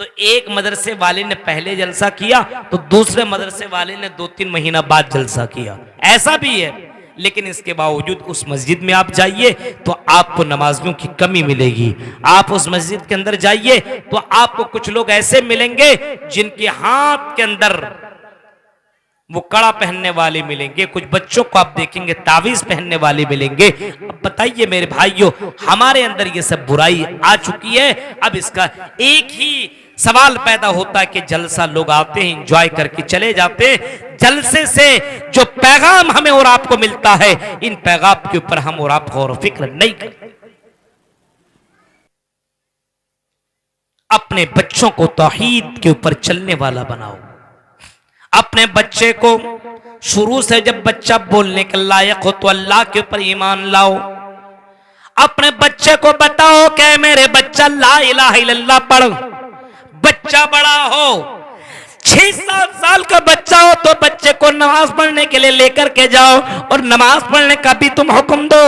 तो एक मदरसे वाले ने पहले जलसा किया तो दूसरे मदरसे वाले ने 2-3 महीना बाद जलसा किया, ऐसा भी है। लेकिन इसके बावजूद उस मस्जिद में आप जाइए तो आपको नमाजियों की कमी मिलेगी। आप उस मस्जिद के अंदर जाइए तो आपको कुछ लोग ऐसे मिलेंगे जिनके हाथ के अंदर वो कड़ा पहनने वाले मिलेंगे, कुछ बच्चों को आप देखेंगे तावीज पहनने वाले मिलेंगे। अब बताइए मेरे भाइयों, हमारे अंदर ये सब बुराई आ चुकी है। अब इसका एक ही सवाल पैदा होता है कि जलसा लोग आते हैं, एंजॉय करके चले जाते हैं। जलसे से जो पैगाम हमें और आपको मिलता है, इन पैगाम के ऊपर हम और आप गौर फिक्र नहीं करते। अपने बच्चों को तौहीद के ऊपर चलने वाला बनाओ। अपने बच्चे को शुरू से जब बच्चा बोलने के लायक हो तो अल्लाह के ऊपर ईमान लाओ। अपने बच्चे को बताओ कि मेरे बच्चा ला इलाहा इल्लल्लाह पढ़। बच्चा बड़ा हो, 6-7 साल का बच्चा हो तो बच्चे को नमाज पढ़ने के लिए लेकर के जाओ और नमाज पढ़ने का भी तुम हुक्म दो।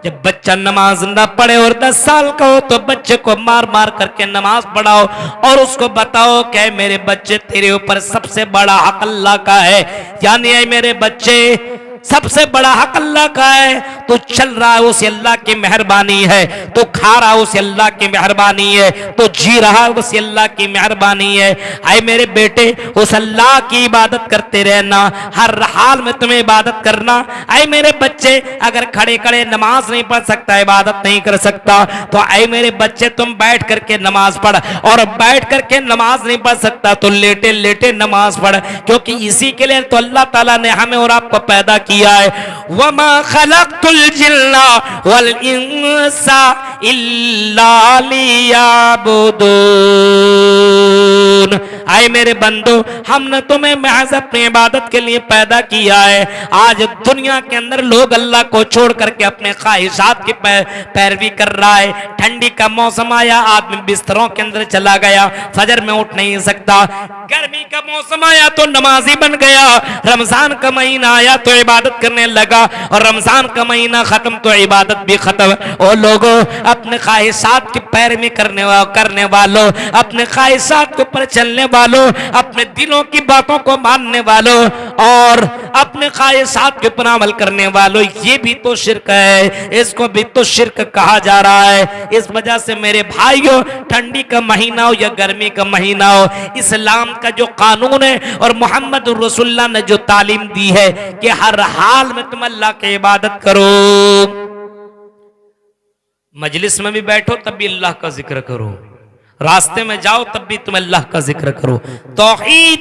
जब बच्चा नमाज ना पढ़े और 10 साल का हो तो बच्चे को मार मार करके नमाज पढ़ाओ और उसको बताओ कि मेरे बच्चे तेरे ऊपर सबसे बड़ा हक अल्लाह का है, यानी मेरे बच्चे सबसे बड़ा हक अल्लाह का है। तो चल रहा है उसे अल्लाह की मेहरबानी है, तो खा रहा है उसे अल्लाह की मेहरबानी है, तो जी रहा है उसे अल्लाह की मेहरबानी है। आए मेरे बेटे, उस अल्लाह की इबादत करते रहना, हर हाल में तुम्हें इबादत करना। आए मेरे बच्चे, अगर खड़े खड़े नमाज नहीं पढ़ सकता, इबादत नहीं कर सकता, तो आए मेरे बच्चे तुम बैठ करके नमाज पढ़, और बैठ करके नमाज नहीं पढ़ सकता तो लेटे लेटे नमाज पढ़, क्योंकि इसी के लिए तो अल्लाह ताला ने हमें और आपको पैदा किया है। वमा खलक़तुल जिन्ना वल इंसा इल्ला लियअबुदून। आए मेरे बंदो, हमने तुम्हें महज अपनी इबादत के लिए पैदा किया है। आज दुनिया के अंदर लोग अल्लाह को छोड़ करके अपने ख्वाहिशात की पैरवी कर रहा है। ठंडी का मौसम आया, आदमी बिस्तरों के अंदर चला गया, फजर में उठ नहीं सकता। गर्मी का मौसम आया तो नमाजी बन गया। रमजान का महीना आया तो इबादत करने लगा, और रमजान का महीना खत्म तो इबादत भी खत्म। और लोगों, अपने ख्वाहिशात की पैरवी करने वालों, अपने ख्वाहिशात के ऊपर चलने वालों, अपने दिलों की बातों को मानने वालों और अपने ख्वाहिशात के ऊपर अमल करने वालों, ये भी तो शिर्क है, इसको भी तो शिर्क कहा जा रहा है। इस वजह से मेरे भाइयों, ठंडी का महीना हो या गर्मी का महीना हो, इस्लाम का जो कानून है और मोहम्मद रसूलुल्लाह ने जो तालीम दी है कि हर हाल में तुम अल्लाह की इबादत करो। मजलिस में भी बैठो तब भी अल्लाह का जिक्र करो, रास्ते में जाओ तब भी तुम अल्लाह का जिक्र करो। तौहीद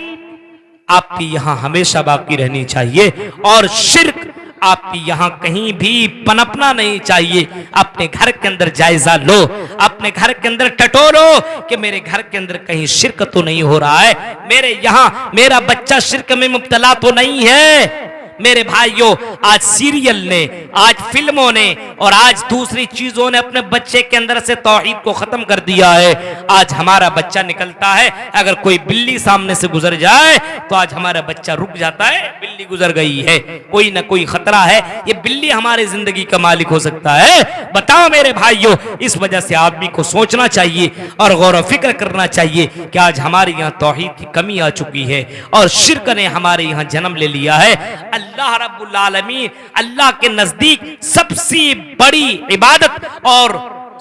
आपकी यहां हमेशा बाकी रहनी चाहिए और शिर्क आपकी यहां कहीं भी पनपना नहीं चाहिए। अपने घर के अंदर जायजा लो, अपने घर के अंदर टटोलो कि मेरे घर के अंदर कहीं शिर्क तो नहीं हो रहा है, मेरे यहां मेरा बच्चा शिर्क में मुब्तला तो नहीं है। मेरे भाइयों, आज सीरियल ने, आज फिल्मों ने और आज दूसरी चीजों ने अपने बच्चे के अंदर से तौहीद को खत्म कर दिया है। आज हमारा बच्चा निकलता है, अगर कोई बिल्ली सामने से गुजर जाए तो आज हमारा बच्चा रुक जाता है, बिल्ली गुजर गई है, कोई ना कोई खतरा है, ये बिल्ली हमारी जिंदगी का मालिक हो सकता है। बताओ मेरे भाइयों, इस वजह से आदमी को सोचना चाहिए और गौर फिक्र करना चाहिए कि आज हमारे यहाँ तौहीद की कमी आ चुकी है और शिर्क ने हमारे यहाँ जन्म ले लिया है। अल्लाह रब्बुल आलमीन, अल्लाह के नजदीक सबसे बड़ी इबादत और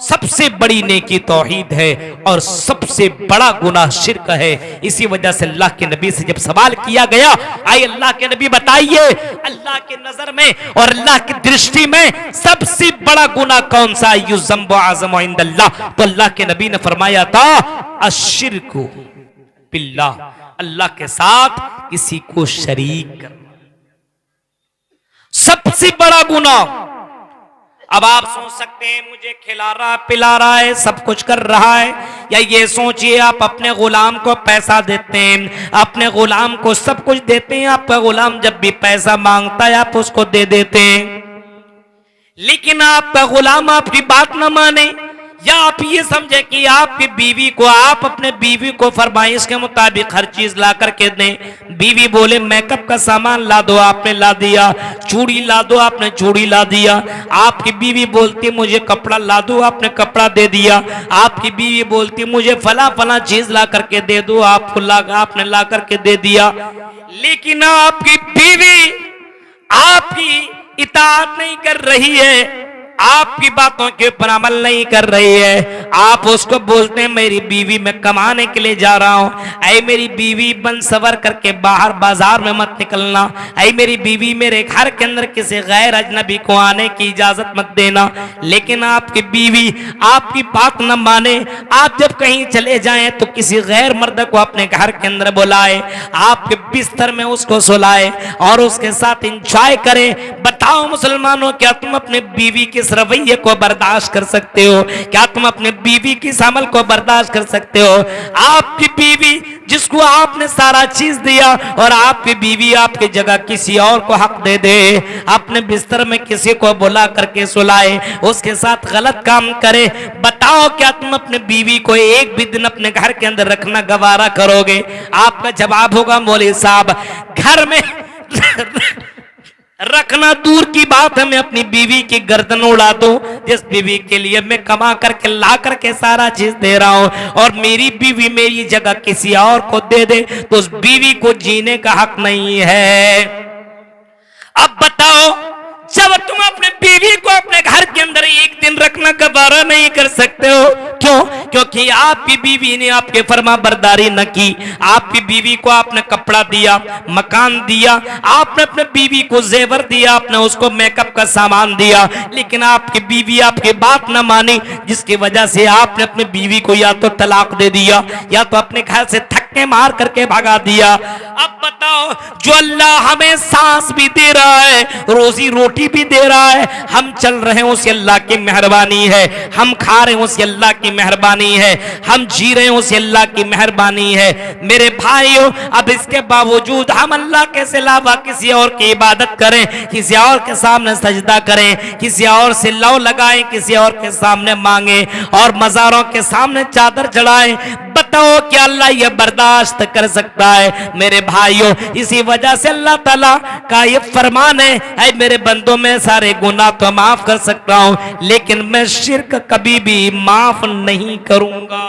सबसे बड़ी नेकी तौहीद है और सबसे बड़ा गुनाह शिर्क है। इसी वजह से अल्लाह के नबी से जब सवाल किया गया, आए अल्लाह के नबी बताइए, अल्लाह के नजर में और अल्लाह की दृष्टि में सबसे बड़ा गुनाह कौन सा? युज़्ज़म्बु अज़म इंदल्लाह। तो अल्लाह के नबी ने फरमाया था अश्शिर्कु बिल्लाह, अल्लाह के साथ किसी को शरीक करना सबसे बड़ा गुनाह। अब आप सोच सकते हैं मुझे खिला रहा पिला रहा है, सब कुछ कर रहा है, या ये सोचिए आप अपने गुलाम को पैसा देते हैं, अपने गुलाम को सब कुछ देते हैं, आपका गुलाम जब भी पैसा मांगता है आप उसको दे देते हैं, लेकिन आपका गुलाम आपकी बात ना माने या आप ये समझे कि आपकी बीवी को, आप अपने बीवी को फरमाइश के मुताबिक हर चीज ला करके दें। बीवी बोले मेकअप का सामान ला दो, आपने ला दिया। चूड़ी ला दो, आपने चूड़ी ला दिया। आपकी बीवी बोलती मुझे कपड़ा ला दो, आपने कपड़ा दे दिया। आपकी बीवी बोलती मुझे फला फला चीज ला करके दे दो, आपने ला करके दे दिया। लेकिन आपकी बीवी आपकी इताअत नहीं कर रही है, आपकी बातों के ऊपर अमल नहीं कर रही है। आप उसको बोलते हैं मेरी बीवी मैं कमाने के लिए जा रहा हूं, ऐ मेरी बीवी बन सवर करके बाहर बाजार में मत निकलना, ऐ मेरी बीवी मेरे घर के अंदर किसी गैर अजनबी को आने की इजाजत मत देना। लेकिन आपकी बीवी आपकी बात न माने, आप जब कहीं चले जाएं तो किसी गैर मर्द को अपने घर के अंदर बुलाए, आपके बिस्तर में उसको सुलाए और उसके साथ इंजॉय करें। बताओ मुसलमानों, क्या तुम अपने बीवी के रवैये को बर्दाश्त कर सकते हो? क्या तुम अपने बीवी की इस अमल को बर्दाश्त कर सकते हो? आपकी बीवी जिसको आपने सारा चीज दिया और आपकी बीवी आपकी जगह किसी और को हक दे दे, अपने बिस्तर में किसी को बुला करके सुलाए, उसके साथ गलत काम करे, बताओ क्या तुम अपने बीवी को एक भी दिन अपने घर के अंदर रखना गवारा करोगे? आपका जवाब होगा मौलवी साहब घर में रखना दूर की बात है, मैं अपनी बीवी की गर्दन उड़ा दूं जिस बीवी के लिए मैं कमा करके ला करके सारा चीज दे रहा हूं, और मेरी बीवी मेरी जगह किसी और को दे दे तो उस बीवी को जीने का हक नहीं है। अब बताओ, जब तुम अपने बीवी को अपने घर के अंदर एक दिन रखना गवारा नहीं कर सकते हो, क्यों? क्योंकि आपकी बीवी ने आपके फरमा बरदारी न की। आपकी बीवी को आपने कपड़ा दिया, मकान दिया, आपने अपने बीवी को जेवर दिया, आपने उसको मेकअप का सामान दिया, लेकिन आपकी बीवी आपकी बात न मानी, जिसकी वजह से आपने अपनी बीवी को या तो तलाक दे दिया या तो अपने घर से धक्के मार करके भगा दिया। अब बताओ, जो अल्लाह हमें सांस भी दे रहा है, रोजी रोटी भी दे रहा है, हम चल रहे हैं उसी अल्लाह की मेहरबानी है, हम खा रहे हैं उसी अल्लाह की मेहरबानी है, हम जी रहे हैं उसी अल्लाह की मेहरबानी है। मेरे भाइयों, अब इसके बावजूद हम अल्लाह के सिवा किसी और की इबादत करें, किसी और के सामने सजदा करें, किसी और से लौ लगाएं, किसी और के सामने मांगे और मज़ारों के सामने चादर चढ़ाएं, बताओ क्या अल्लाह ये बर्दाश्त कर सकता है? मेरे भाइयों, इसी वजह से अल्लाह ताला का ये फरमान है, ऐ मेरे बंदों में सारे गुनाह तो माफ कर सकता हूं, लेकिन मैं शिर्क कभी भी माफ नहीं करूंगा।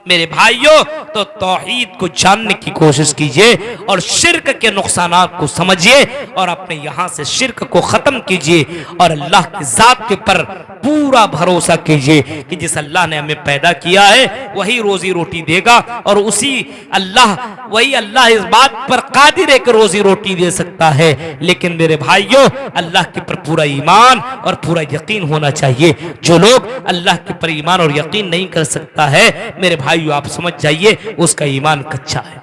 मेरे भाइयों, तो तौहीद को जानने की कोशिश कीजिए और शिर्क के नुकसानात को समझिए और अपने यहां से शिर्क को खत्म कीजिए और अल्लाह की जात के पर पूरा भरोसा कीजिए कि जिस अल्लाह ने हमें पैदा किया है वही रोजी रोटी देगा और वही अल्लाह इस बात पर कादिर है कि रोजी रोटी दे सकता है। लेकिन मेरे भाइयों, अल्लाह के पर पूरा ईमान और पूरा यकीन होना चाहिए। जो लोग अल्लाह के पर ईमान और यकीन नहीं कर सकता है, मेरे भाइयों आप समझ जाइए उसका ईमान कच्चा है।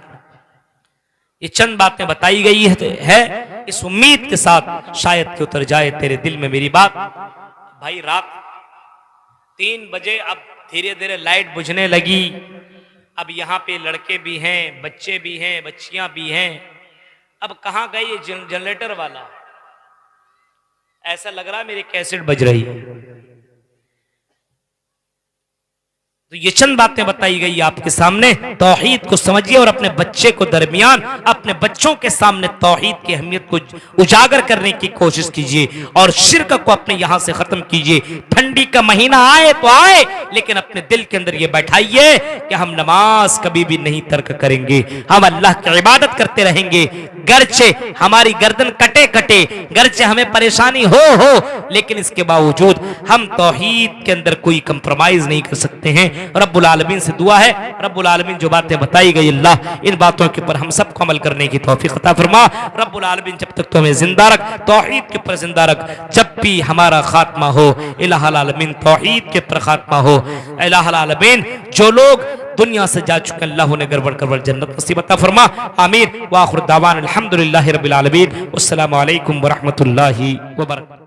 ये चंद बातें बताई गई है इस उम्मीद के साथ शायद कि उतर जाए तेरे दिल में मेरी बात। भाई रात 3 बजे अब धीरे धीरे लाइट बुझने लगी। अब यहाँ पे लड़के भी हैं, बच्चे भी हैं, बच्चियां भी हैं। अब कहाँ गए ये जनरेटर वाला? ऐसा लग रहा है मेरी कैसेट बज रही है। तो ये चंद बातें बताई गई आपके सामने। तौहीद को समझिए और अपने बच्चे को दरमियान, अपने बच्चों के सामने तौहीद की अहमियत को उजागर करने की कोशिश कीजिए और शिर्क को अपने यहां से खत्म कीजिए। ठंडी का महीना आए तो आए, लेकिन अपने दिल के अंदर ये बैठाइए कि हम नमाज कभी भी नहीं तर्क करेंगे, हम अल्लाह की इबादत करते रहेंगे। गर्चे हमारी गर्दन कटे कटे, गर्चे हमें परेशानी हो, लेकिन इसके बावजूद हम तौहीद के अंदर कोई कंप्रोमाइज नहीं कर सकते हैं। रब्बुल आलमीन से दुआ है, रब्बुल आलमीन जो बातें बताई गई अल्लाह इन बातों के ऊपर हम सबको अमल करने की तौफीक अता फरमा। रब्बुल आलमीन जब तक तो हमें जिंदा रख, तौहीद के ऊपर जिंदा रख। जब भी हमारा खात्मा हो, इलाहुल आलमीन तौहीद के ऊपर खात्मा हो। इलाहुल आलमीन जो लोग दुनिया से जा चुके अल्लाह उन्हें गड़बड़ करबड़ जन्नत नसीब अता फरमा। आमीन। व आखिर दावाना अल्हम्दुलिल्लाहि रब्बिल आलमीन। अस्सलामु अलैकुम व रहमतुल्लाहि व बरकातहू।